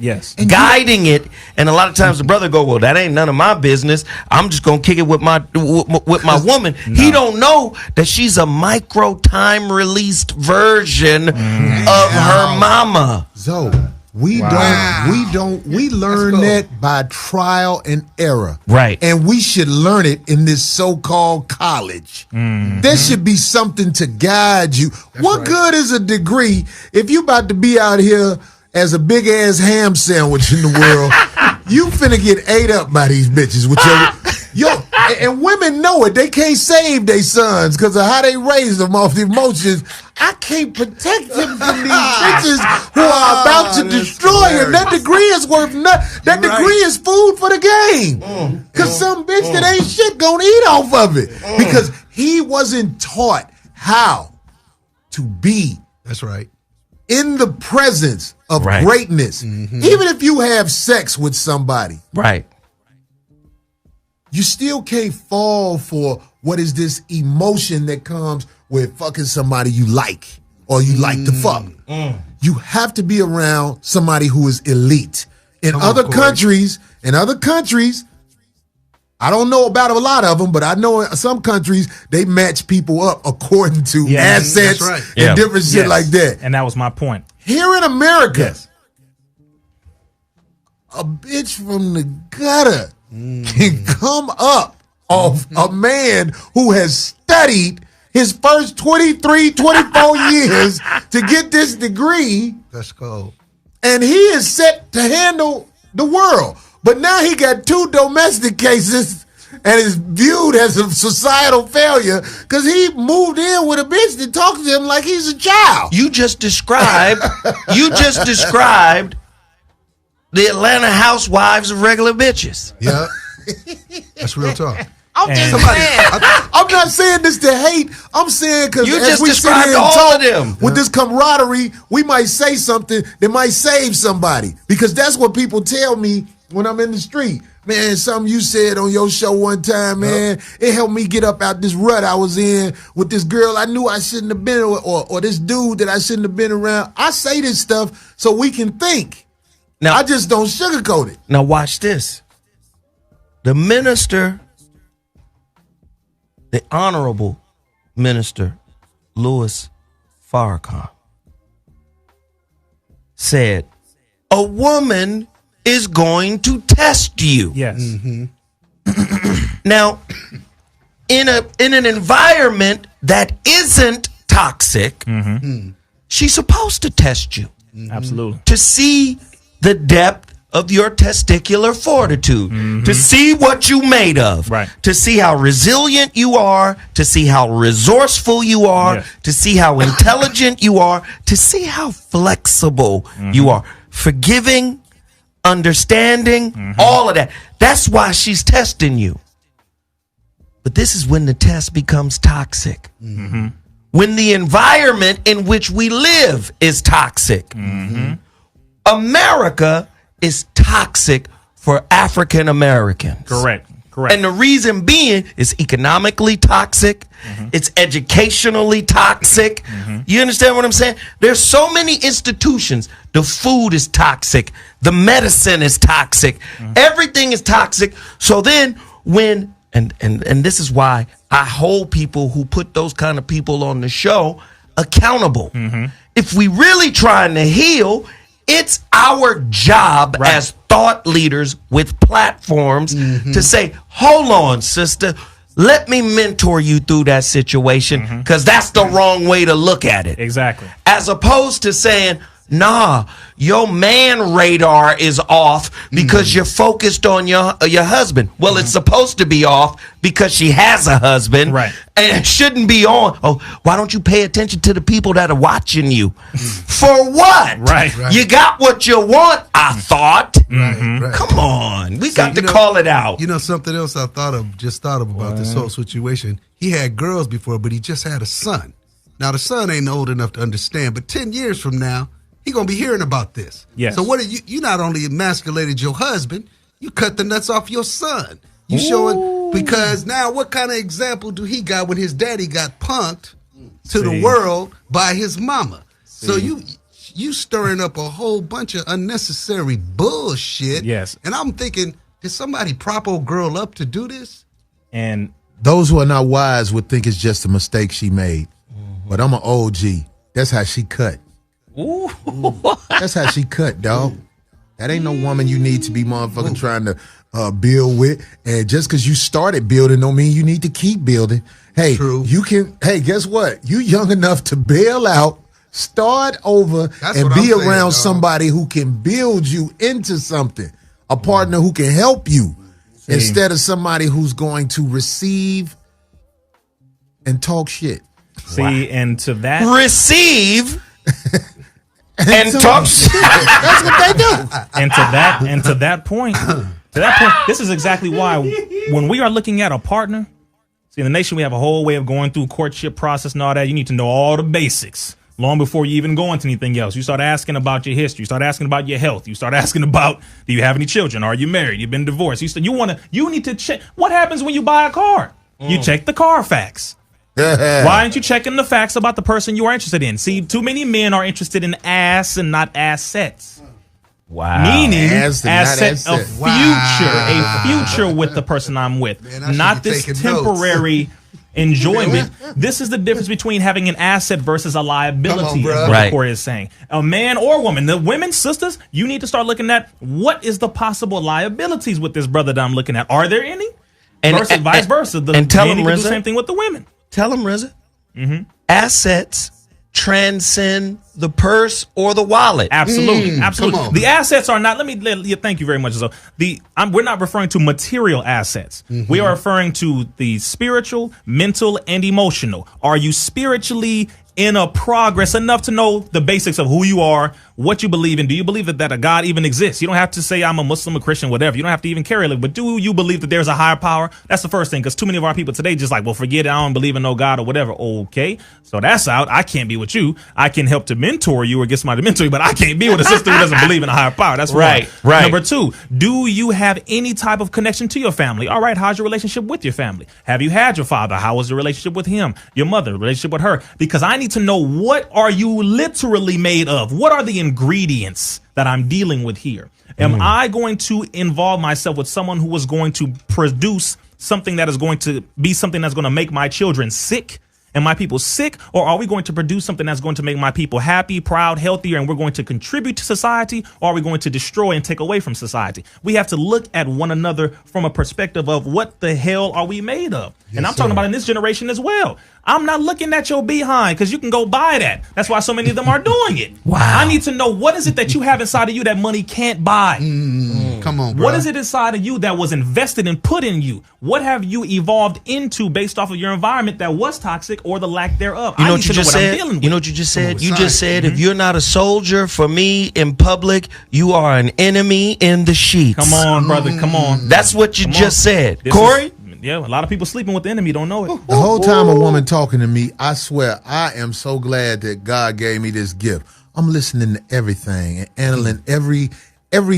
guiding it. And a lot of times the brother go, well, that ain't none of my business. I'm just gonna kick it with my woman. He don't know that she's a micro time released version of her mama. So we learn that by trial and error. Right. And we should learn it in this so-called college. There should be something to guide you. What good is a degree if you about to be out here as a big ass ham sandwich in the world? You finna get ate up by these bitches with your and women know it. They can't save their sons because of how they raise them off the emotions. I can't protect him from these bitches who are about to destroy him. That degree is worth nothing. That degree is food for the game. Because some bitch that ain't shit gonna eat off of it. Because he wasn't taught how to be. That's right. In the presence of greatness. Even if you have sex with somebody. Right. You still can't fall for what is this emotion that comes with fucking somebody you like or you like to fuck. You have to be around somebody who is elite. In other countries, I don't know about a lot of them, but I know in some countries they match people up according to assets and different shit like that. And that was my point. Here in America, a bitch from the gutter can come up off a man who has studied his first 23, 24 years to get this degree. That's cold. And he is set to handle the world. But now he got 2 domestic cases and is viewed as a societal failure because he moved in with a bitch that talks to him like he's a child. You just described the Atlanta housewives of regular bitches. Yeah. That's real talk. I'm just saying. I'm not saying this to hate. I'm saying because you as just we sit described here and all talk of them with this camaraderie, we might say something that might save somebody. Because that's what people tell me when I'm in the street. Man, something you said on your show one time, man, it helped me get up out this rut I was in with this girl I knew I shouldn't have been with, or this dude that I shouldn't have been around. I say this stuff so we can think. Now, I just don't sugarcoat it. Now watch this. The minister, the Honorable Minister Louis Farrakhan said, a woman is going to test you. Yes. Now, in an environment that isn't toxic, she's supposed to test you. Absolutely. To see the depth of your testicular fortitude, to see what you made of, to see how resilient you are, to see how resourceful you are, to see how intelligent you are, to see how flexible you are, forgiving, understanding, all of that. That's why she's testing you. But this is when the test becomes toxic. when the environment in which we live is toxic. America is toxic for African Americans. Correct. And the reason being is economically toxic. It's educationally toxic. You understand what I'm saying? There's so many institutions. The food is toxic. The medicine is toxic. Everything is toxic. So then when, and this is why I hold people who put those kind of people on the show accountable. If we really trying to heal, it's our job as thought leaders with platforms to say, hold on, sister, let me mentor you through that situation, because that's the wrong way to look at it. Exactly. As opposed to saying, nah, your man radar is off because you're focused on your husband. Well, it's supposed to be off because she has a husband. Right. And it shouldn't be on. Oh, why don't you pay attention to the people that are watching you? For what? Right. You got what you want, I thought. Right. Come on. We got to call it out. You know, something else I thought of about this whole situation. He had girls before, but he just had a son. Now, the son ain't old enough to understand, but 10 years from now, he gonna be hearing about this. Yes. So what? You not only emasculated your husband, you cut the nuts off your son. You showing, because now what kind of example do he got when his daddy got punked to the world by his mama? So you stirring up a whole bunch of unnecessary bullshit. Yes. And I'm thinking, did somebody prop old girl up to do this? And Those who are not wise would think it's just a mistake she made. But I'm an OG. That's how she cut. That's how she cut, dog. That ain't no woman you need to be motherfucking trying to build with. And just because you started building don't mean you need to keep building. Hey, you can. Hey, guess what? You young enough to bail out, start over, and be around somebody who can build you into something. A partner who can help you instead of somebody who's going to receive and talk shit. See, and to that receive. And talk shit. That's what they do. And to that point, this is exactly why when we are looking at a partner, see, in the nation we have a whole way of going through courtship process and all that. You need to know all the basics long before you even go into anything else. You start asking about your history. You start asking about your health. You start asking about, do you have any children? Are you married? You've been divorced. You need to check. What happens when you buy a car? You check the Carfax. Why aren't you checking the facts about the person you are interested in? See, too many men are interested in ass and not assets. Wow. Meaning asset, a future with the person I'm with. Man, not this temporary enjoyment. This is the difference between having an asset versus a liability, as what Corey is saying. A man or woman, the women, sisters, you need to start looking at what is the possible liabilities with this brother that I'm looking at. Are there any? And vice versa. The and tell men him, do Rizza, the same thing with the women. Tell him, Rizza. Assets transcend the purse or the wallet. Absolutely. The assets are not. Thank you very much. So we're not referring to material assets. We are referring to the spiritual, mental, and emotional. Are you spiritually in a progress enough to know the basics of who you are, what you believe in? Do you believe that a God even exists? You don't have to say I'm a Muslim, a Christian, whatever. You don't have to even carry it. But do you believe that there's a higher power? That's the first thing, because too many of our people today just like, well, forget it. I don't believe in no God or whatever. Okay, so that's out. I can't be with you. I can help to mentor you or get somebody to mentor you, but I can't be with a sister who doesn't believe in a higher power. That's right. Number two, do you have any type of connection to your family? All right, how's your relationship with your family? Have you had your father? How was the relationship with him? Your mother, relationship with her? Because I need to know, what are you literally made of? What are the ingredients that I'm dealing with here? Am I going to involve myself with someone who is going to produce something that is going to be something that's going to make my children sick and my people sick? Or are we going to produce something that's going to make my people happy, proud, healthier, and we're going to contribute to society? Or are we going to destroy and take away from society? We have to look at one another from a perspective of what the hell are we made of? And I'm talking about in this generation as well. I'm not looking at your behind, because you can go buy that. That's why so many of them are doing it. Wow. I need to know, what is it that you have inside of you that money can't buy? Come on, bro. What is it inside of you that was invested and put in you? What have you evolved into based off of your environment that was toxic or the lack thereof? You know what you just said? You know what you just said? You just said, if you're not a soldier for me in public, you are an enemy in the sheets. Come on, brother. Come on. That's what you just said. Corey? Yeah, a lot of people sleeping with the enemy don't know it. The whole time a woman talking to me, I swear, I am so glad that God gave me this gift. I'm listening to everything and handling every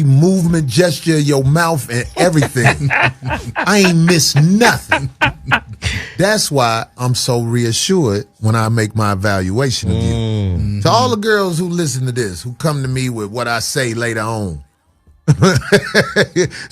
movement, gesture, your mouth, and everything. I ain't miss nothing. That's why I'm so reassured when I make my evaluation of you. To all the girls who listen to this, who come to me with what I say later on.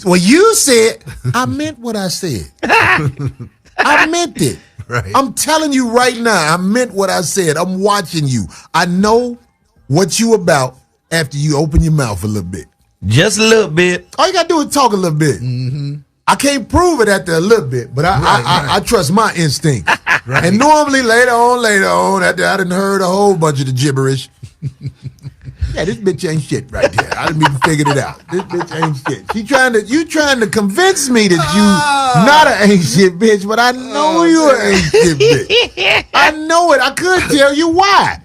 Well, you said, I meant what I said. I meant it. Right. I'm telling you right now, I meant what I said. I'm watching you. I know what you about after you open your mouth a little bit. Just a little bit. All you gotta do is talk a little bit. Mm-hmm. I can't prove it after a little bit, but I trust my instinct. Right. And normally later on, after I done heard a whole bunch of the gibberish. Yeah, this bitch ain't shit right there. I didn't even figured it out. This bitch ain't shit. You trying to convince me that you not an ain't shit bitch, but I know you an ain't shit bitch. I know it. I could tell you why.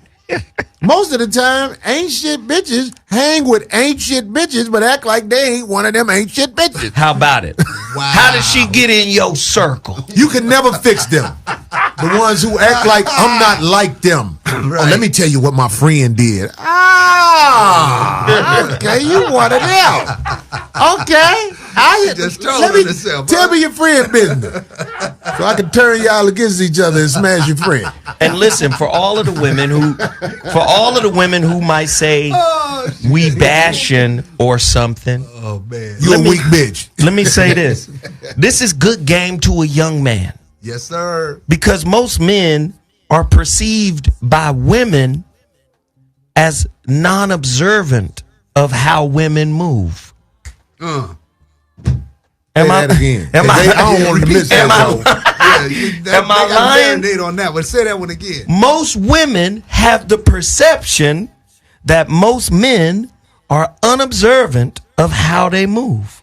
Most of the time, ain't shit bitches hang with ain't shit bitches, but act like they ain't one of them ain't shit bitches. How about it? Wow. How does she get in your circle? You can never fix them. The ones who act like I'm not like them. Right. Oh, let me tell you what my friend did. Okay, you wanted out. Okay. Tell me your friend business. So I can turn y'all against each other and smash your friend. And listen, for all of the women who might say we bashing or something. Oh man. You a weak bitch. Let me say this. This is good game to a young man. Yes, sir. Because most men are perceived by women as non-observant of how women move. Am I lying? Am I lying? On that one. Say that one again. Most women have the perception that most men are unobservant of how they move.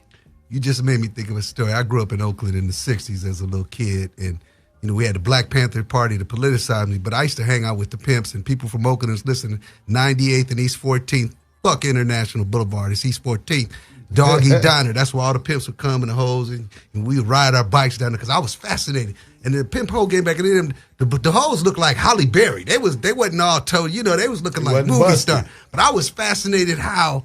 You just made me think of a story. I grew up in Oakland in the 60s as a little kid, and we had the Black Panther Party to politicize me, but I used to hang out with the pimps and people from Oakland was listening 98th and East 14th. Fuck International Boulevard. It's East 14th. Doggy Diner. That's where all the pimps would come and the hoes, and we would ride our bikes down there because I was fascinated. And the pimp hoe game back in the hoes looked like Holly Berry. They wasn't all told, they was looking like movie star. But I was fascinated how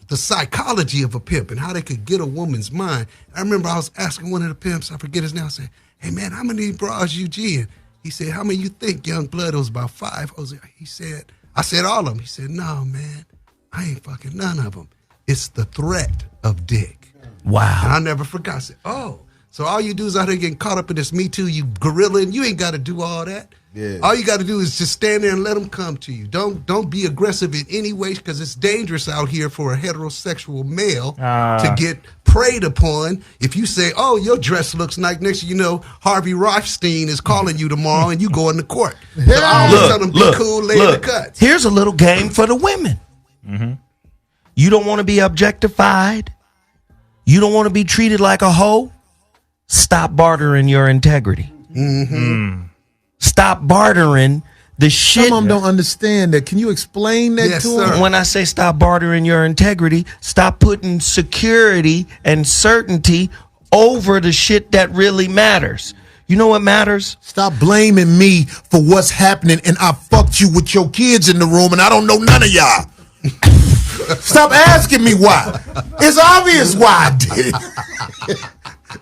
the psychology of a pimp and how they could get a woman's mind. I remember I was asking one of the pimps, I forget his name, I said, hey man, how many bras you G? He said, how many you think? Young Blood? It was about 5. I said all of them. He said, no man, I ain't fucking none of them. It's the threat of dick. Wow. And I never forgot. I said, so all you do is out there getting caught up in this Me Too, you gorilla, and you ain't got to do all that. Yeah. All you got to do is just stand there and let them come to you. Don't be aggressive in any way because it's dangerous out here for a heterosexual male to get preyed upon. If you say, oh, your dress looks nice, next thing you know, Harvey Rothstein is calling you tomorrow and you go into court. So I always tell them, be cool, lay in the cuts. Here's a little game for the women. Mm-hmm. You don't want to be objectified. You don't want to be treated like a hoe. Stop bartering your integrity. Mm-hmm. Stop bartering the shit. Some of them don't understand that. Can you explain that to them? When I say stop bartering your integrity, stop putting security and certainty over the shit that really matters. You know what matters? Stop blaming me for what's happening and I fucked you with your kids in the room and I don't know none of y'all. Stop asking me why. It's obvious why I did it.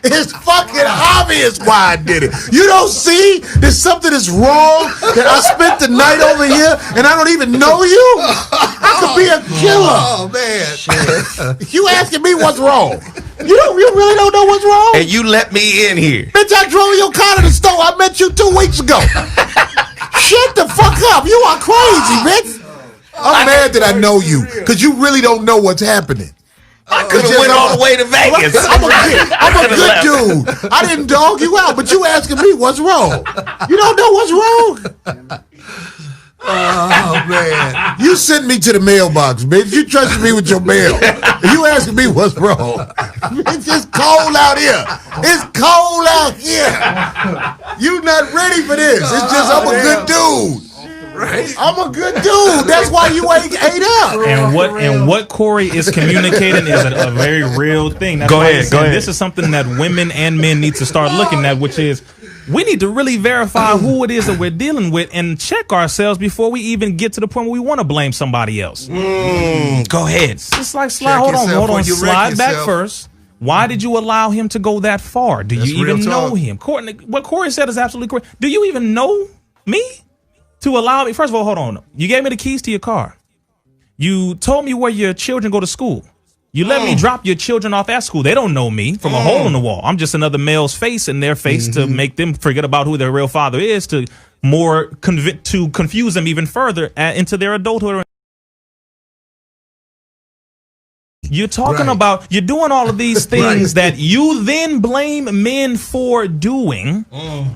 It's fucking obvious why I did it. You don't see there's something that's wrong that I spent the night over here and I don't even know you? I could be a killer. Oh, man. You asking me what's wrong? You really don't know what's wrong? And you let me in here. Bitch, I drove your car to the store. I met you 2 weeks ago. Shut the fuck up. You are crazy, bitch. I'm mad that I know you because you really don't know what's happening. I could have went all the way to Vegas. I'm a good dude. I didn't dog you out, but you asking me what's wrong. You don't know what's wrong? Oh, man. You sent me to the mailbox, bitch. You trusted me with your mail. You asking me what's wrong. It's just cold out here. It's cold out here. You not ready for this. It's just I'm a good dude. Right? I'm a good dude. That's why you ain't ate up. And what Corey is communicating is a very real thing. That's Go why ahead. This is something that women and men need to start looking at, which is we need to really verify who it is that we're dealing with and check ourselves before we even get to the point where we want to blame somebody else. Go ahead. It's just like hold on. Slide back first. Why did you allow him to go that far? Do you even know him? What Corey said is absolutely correct. Do you even know me to allow me? First of all, hold on. You gave me the keys to your car. You told me where your children go to school. You let me drop your children off at school. They don't know me from a hole in the wall. I'm just another male's face in their face to make them forget about who their real father is, to confuse them even further into their adulthood. You're talking about, you're doing all of these things that you then blame men for doing,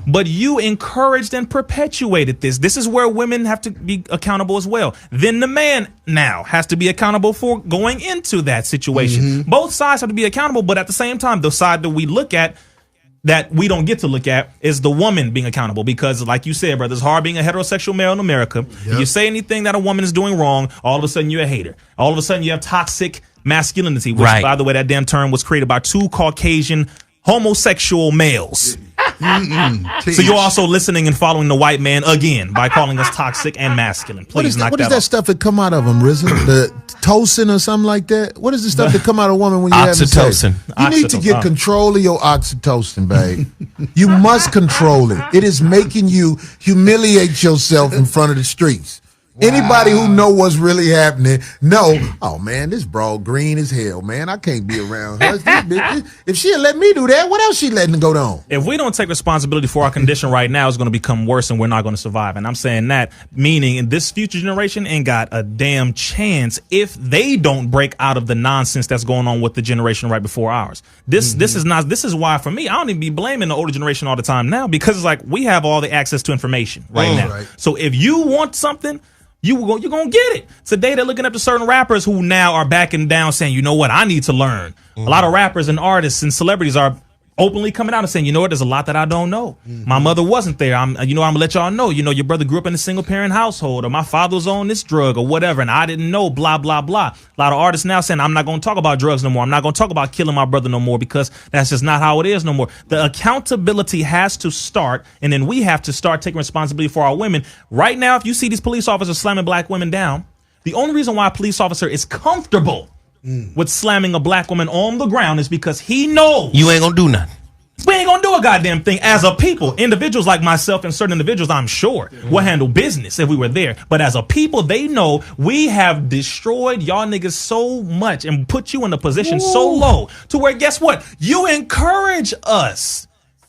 but you encouraged and perpetuated this. This is where women have to be accountable as well. Then the man now has to be accountable for going into that situation. Both sides have to be accountable, but at the same time, the side that we look at that we don't get to look at is the woman being accountable, because like you said, brother, it's hard being a heterosexual male in America. If you say anything that a woman is doing wrong, all of a sudden you're a hater. All of a sudden you have toxic masculinity, which by the way, that damn term was created by two Caucasian homosexual males. So you're also listening and following the white man again by calling us toxic and masculine. Please knock that off. What is that stuff that come out of them, Rizza? The tocin or something like that? What is the stuff that come out of a woman when you have oxytocin? You need to get control of your oxytocin, babe. You must control it. It is making you humiliate yourself in front of the streets. Anybody who know what's really happening know, oh man, this broad green as hell, man. I can't be around her. If she'll let me do that, what else she letting go down? If we don't take responsibility for our condition right now, it's going to become worse and we're not going to survive. And I'm saying that, meaning in this future generation ain't got a damn chance if they don't break out of the nonsense that's going on with the generation right before ours. This is why for me, I don't even be blaming the older generation all the time now, because it's like we have all the access to information right now. Right. So if you want something, you're going to get it. Today they're looking up to certain rappers who now are backing down saying, you know what, I need to learn. A lot of rappers and artists and celebrities are openly coming out and saying, you know what, there's a lot that I don't know. My mother wasn't there. I'm gonna let y'all know, your brother grew up in a single parent household, or my father was on this drug or whatever, and I didn't know, blah, blah, blah. A lot of artists now saying, I'm not going to talk about drugs no more. I'm not going to talk about killing my brother no more, because that's just not how it is no more. The accountability has to start, and then we have to start taking responsibility for our women. Right now, if you see these police officers slamming black women down, the only reason why a police officer is comfortable with slamming a black woman on the ground is because he knows you ain't gonna do nothing. We ain't gonna do a goddamn thing as a people. Individuals like myself and certain individuals, I'm sure, will handle business if we were there. But as a people, they know we have destroyed y'all niggas so much and put you in a position so low to where, guess what? You encourage us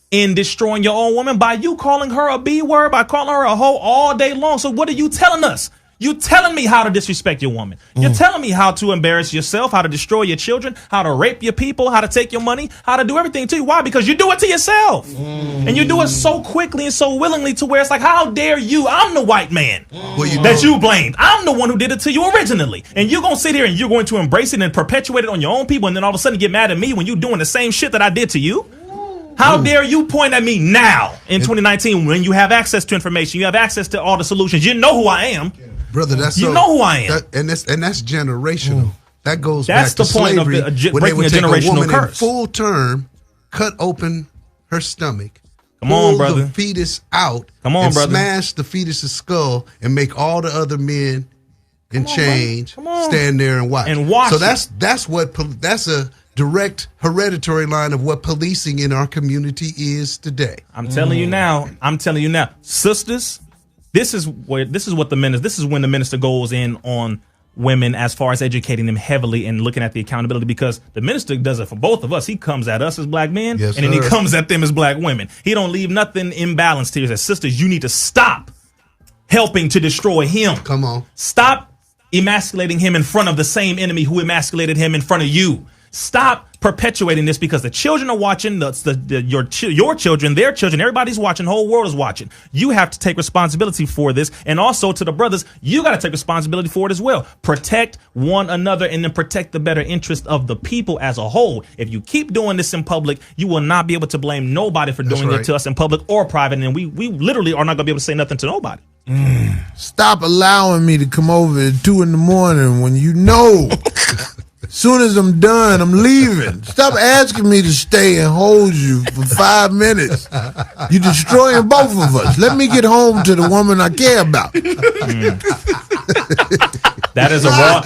in destroying your own woman by you calling her a B word, by calling her a hoe all day long. So what are you telling us? You telling me how to disrespect your woman. You're telling me how to embarrass yourself, how to destroy your children, how to rape your people, how to take your money, how to do everything to you. Why? Because you do it to yourself. And you do it so quickly and so willingly to where it's like, how dare you? I'm the white man that you blamed. I'm the one who did it to you originally. And you're going to sit here and you're going to embrace it and perpetuate it on your own people, and then all of a sudden get mad at me when you're doing the same shit that I did to you. How dare you point at me now in 2019 when you have access to information, you have access to all the solutions, you know who I am. Brother, you know who I am, and that's generational. That goes that's back to the point slavery, of when they would a take generational a woman curse. In full term, cut open her stomach, Come on, brother. the fetus out, brother. Smash the fetus's skull, and make all the other men in change stand there and watch. So that's a direct hereditary line of what policing in our community is today. I'm telling you now, sisters. This is what the minister. This is when the minister goes in on women as far as educating them heavily and looking at the accountability, because the minister does it for both of us. He comes at us as black men, and then he comes at them as black women. He don't leave nothing imbalanced here. He says, sisters, you need to stop helping to destroy him. Come on, stop emasculating him in front of the same enemy who emasculated him in front of you. Stop perpetuating this, because the children are watching, your children, their children, everybody's watching, the whole world is watching. You have to take responsibility for this. And also to the brothers, you got to take responsibility for it as well. Protect one another, and then protect the better interest of the people as a whole. If you keep doing this in public, you will not be able to blame nobody for doing it to us in public or private. And we literally are not going to be able to say nothing to nobody. Stop allowing me to come over at 2 a.m. when you know. As soon as I'm done, I'm leaving. Stop asking me to stay and hold you for 5 minutes. You're destroying both of us. Let me get home to the woman I care about. That is a raw.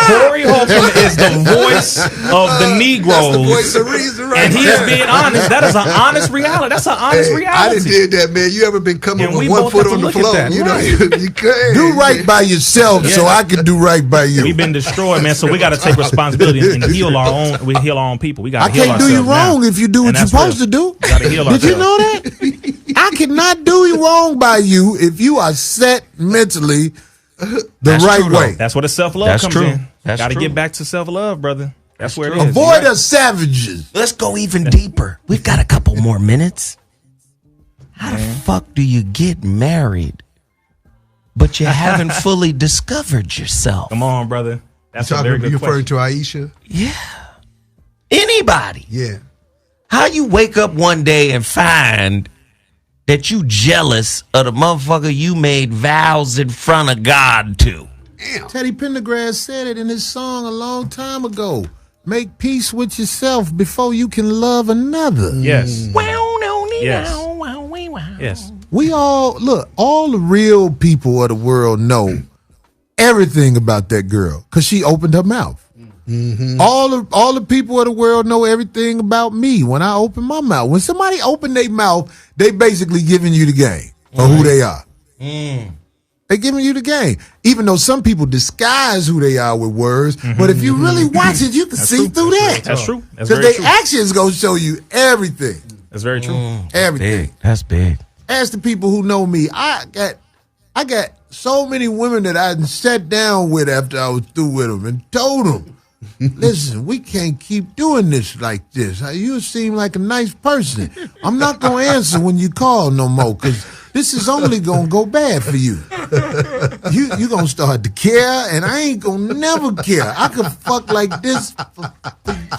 Corey Holcomb is the voice of the Negroes. That's the voice of reason, right? And he is being honest. That is an honest reality. That's an honest reality. I done did that, man. You ever been coming And with we one both foot have to on the look at floor? that. You know, Right. you could. Do right by yourself so I can do right by you. We've been destroyed, man. So we got to take responsibility and heal our own. We heal our own people. We got I to heal can't do ourselves you wrong now. if you do what And you're that's supposed real. to do. We gotta heal Did you ourselves. know that? I cannot do you wrong by you if you are set mentally the That's right true, though. way. That's where the self-love That's comes true. in. That's Got to true. get back to self-love, brother. That's where it true. is. Avoid Right. us savages. Let's go even deeper. We've got a couple more minutes. How the fuck do you get married, but you haven't fully discovered yourself? Come on, brother. That's a very You good referring question. to Ayesha? Yeah. Anybody. Yeah. How you wake up one day and find that you jealous of the motherfucker you made vows in front of God to? Teddy Pendergrass said it in his song a long time ago. Make peace with yourself before you can love another. Yes. Yes. Yes. We all the real people of the world know everything about that girl because she opened her mouth. Mm-hmm. All the people of the world know everything about me when I open my mouth. When somebody open their mouth, they basically giving you the game of who they are. They giving you the game, even though some people disguise who they are with words. But if you really watch it, you can see through that. That's true. That's Because very their true. actions gonna show you everything. That's very true. Everything. Big. That's big. Ask the people who know me. I got so many women that I sat down with after I was through with them and told them, listen, we can't keep doing this like this. You seem like a nice person. I'm not going to answer when you call no more because this is only going to go bad for you. You going to start to care, and I ain't going to never care. I could fuck like this for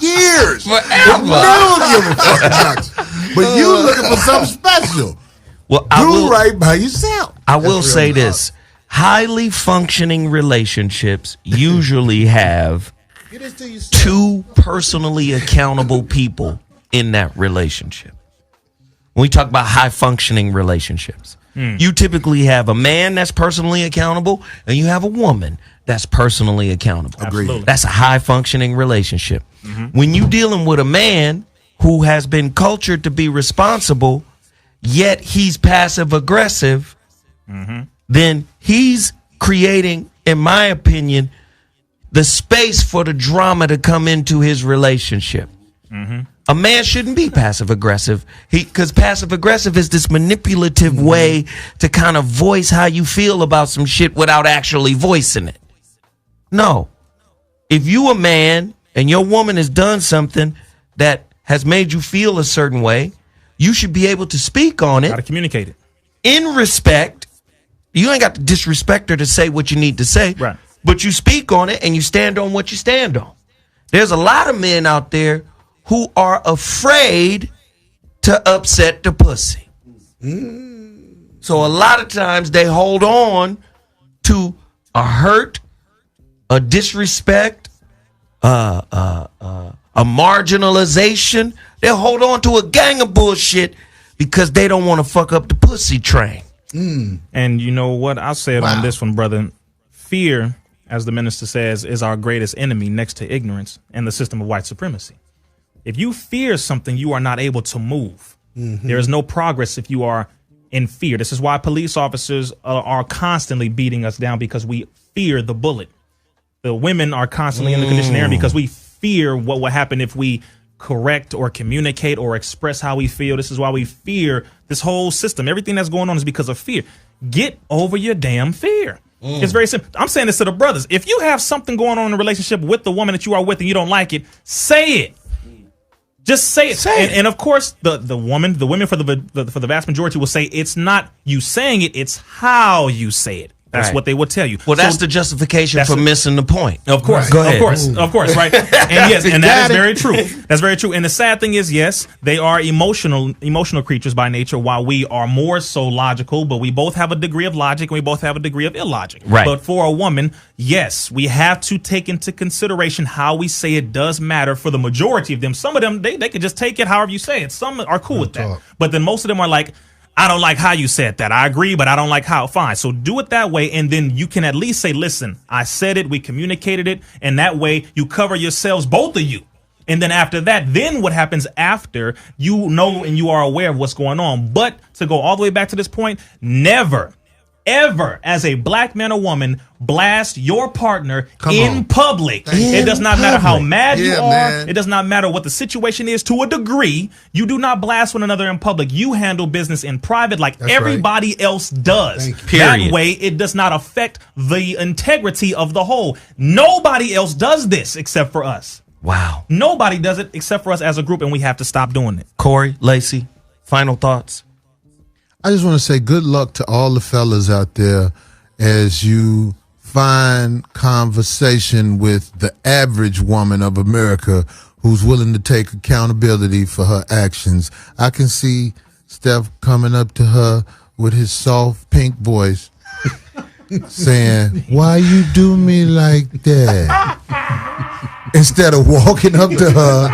years. Forever. Never give a fuck about you. But you looking for something special. Well, Do right by yourself. I will say this. Highly functioning relationships usually have Get this to yourself. two personally accountable people in that relationship. When we talk about high functioning relationships, you typically have a man that's personally accountable and you have a woman that's personally accountable. Absolutely. That's a high functioning relationship. When you're dealing with a man who has been cultured to be responsible, yet he's passive aggressive, then he's creating, in my opinion, the space for the drama to come into his relationship. A man shouldn't be passive aggressive because passive aggressive is this manipulative way to kind of voice how you feel about some shit without actually voicing it. No. If you a man and your woman has done something that has made you feel a certain way, you should be able to speak on it. Got to communicate it. In respect. You ain't got to disrespect her to say what you need to say. Right. But you speak on it and you stand on what you stand on. There's a lot of men out there who are afraid to upset the pussy. So a lot of times they hold on to a hurt, a disrespect, a marginalization. They'll hold on to a gang of bullshit because they don't want to fuck up the pussy train. And you know what? I'll say it on this one, brother. Fear, as the minister says, is our greatest enemy next to ignorance and the system of white supremacy. If you fear something, you are not able to move. There is no progress if you are in fear. This is why police officers are constantly beating us down because we fear the bullet. The women are constantly in the conditioned air because we fear what will happen if we correct or communicate or express how we feel. This is why we fear this whole system. Everything that's going on is because of fear. Get over your damn fear. It's very simple. I'm saying this to the brothers. If you have something going on in a relationship with the woman that you are with and you don't like it, say it. Just say it. And of course, the women for the vast majority will say it's not you saying it, it's how you say it. That's Right. what they would tell you. Well, that's So the justification that's for the- missing the point. Of course, Go ahead. of course, right? And yes, and that Got is it. very true. That's very true. And the sad thing is, yes, they are emotional creatures by nature, while we are more so logical. But we both have a degree of logic, and we both have a degree of illogic. Right. But for a woman, yes, we have to take into consideration how we say it does matter for the majority of them. Some of them, they could just take it however you say it. Some are cool with that, but then most of them are like, I don't like how you said that. I agree, but I don't like how. Fine. So do it that way. And then you can at least say, listen, I said it. We communicated it. And that way you cover yourselves, both of you. And then after that, then what happens after, you know, and you are aware of what's going on. But to go all the way back to this point, never, ever, as a black man or woman, blast your partner in public. It does not matter how mad you are. Man. It does not matter what the situation is to a degree. You do not blast one another in public. You handle business in private like everybody else does. That Period. way, it does not affect the integrity of the whole. Nobody else does this except for us. Wow. Nobody does it except for us as a group, and we have to stop doing it. Corey, Lacey, final thoughts? I just want to say good luck to all the fellas out there as you find conversation with the average woman of America who's willing to take accountability for her actions. I can see Steph coming up to her with his soft pink voice saying, "Why you do me like that?" Instead of walking up to her,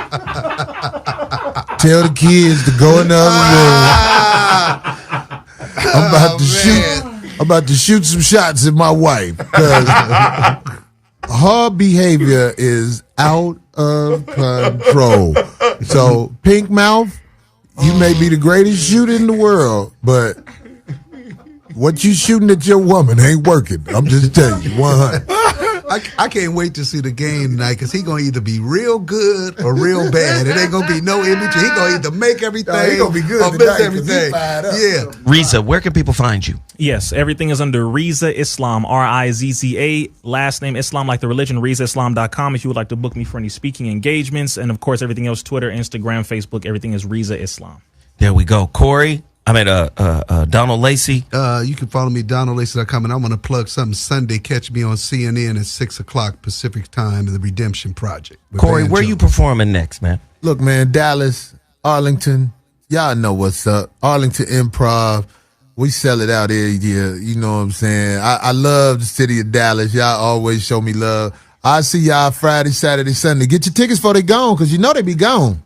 tell the kids to go in the other room. I'm about to shoot some shots at my wife because her behavior is out of control. So, Pink Mouth, you may be the greatest shooter in the world, but what you shooting at your woman ain't working. I'm just telling you, 100. I can't wait to see the game tonight because he gonna either be real good or real bad. It ain't gonna be no image. He gonna either make everything. No, he gonna be good or tonight miss 'cause he everything. fired up. Yeah. Rizza, where can people find you? Yes, everything is under Rizza Islam, Rizza. Last name Islam, like the religion, RizzaIslam.com. If you would like to book me for any speaking engagements, and of course everything else, Twitter, Instagram, Facebook, everything is Rizza Islam. There we go. Corey, Donald Lacey. You can follow me, DonaldLacey.com, and I'm going to plug something Sunday. Catch me on CNN at 6 o'clock Pacific time in the Redemption Project. with Corey, Van where you Jones. performing next, man? Look, man, Dallas, Arlington, y'all know what's up. Arlington Improv, we sell it out every year. You know what I'm saying? I love the city of Dallas. Y'all always show me love. I see y'all Friday, Saturday, Sunday. Get your tickets before they gone, because you know they be gone.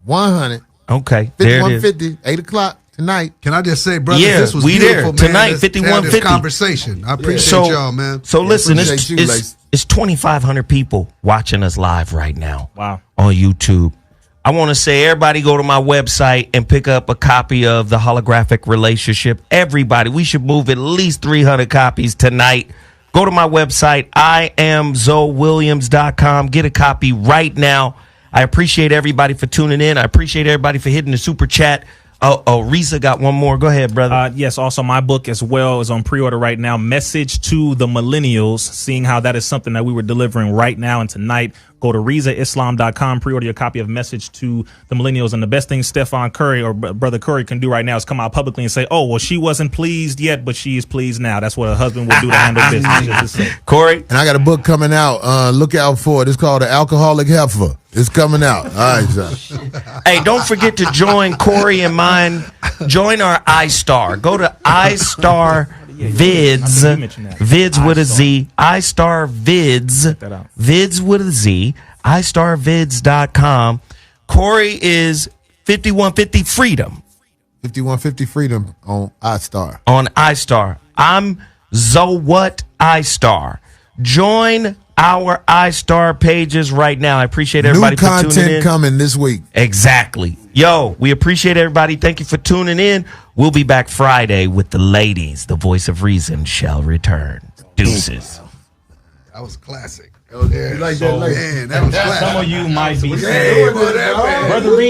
100. Okay, there it is. 5150, 8 o'clock tonight. Can I just say, brother, Yeah, this was we beautiful, there. man. Tonight, to have 5150. this conversation. I appreciate So- y'all, man. So listen, appreciate you, Lace. it's 2,500 people watching us live right now. Wow. On YouTube. I want to say everybody go to my website and pick up a copy of The Holographic Relationship. Everybody, we should move at least 300 copies tonight. Go to my website, IamZoeWilliams.com. Get a copy right now. I appreciate everybody for tuning in. I appreciate everybody for hitting the super chat. Rizza got one more. Go ahead, brother. Yes, also my book as well is on pre-order right now. Message to the Millennials, seeing how that is something that we were delivering right now and tonight. Go to RizzaIslam.com, pre-order your copy of Message to the Millennials. And the best thing Stefan Curry or Brother Curry can do right now is come out publicly and say, oh, well, she wasn't pleased yet, but she is pleased now. That's what a husband will do to handle business. Just to say. Corey? And I got a book coming out. Look out for it. It's called The Alcoholic Heifer. It's coming out. All right, son. Hey, don't forget to join Corey and mine. Join our iStar. Go to iStar Vids. Vids with a Z. iStar Vids. Vids with a Z. iStarVids.com. Corey is 5150 Freedom. 5150 Freedom on iStar. On iStar. I'm Zowat iStar. Join our iStar pages right now. I appreciate everybody New for tuning in. content coming this week. Exactly. Yo, we appreciate everybody. Thank you for tuning in. We'll be back Friday with the ladies. The voice of reason shall return. Deuces. That was classic. You like that? Man, that was classic. Some of you might be Hey, brother, Brother Reed.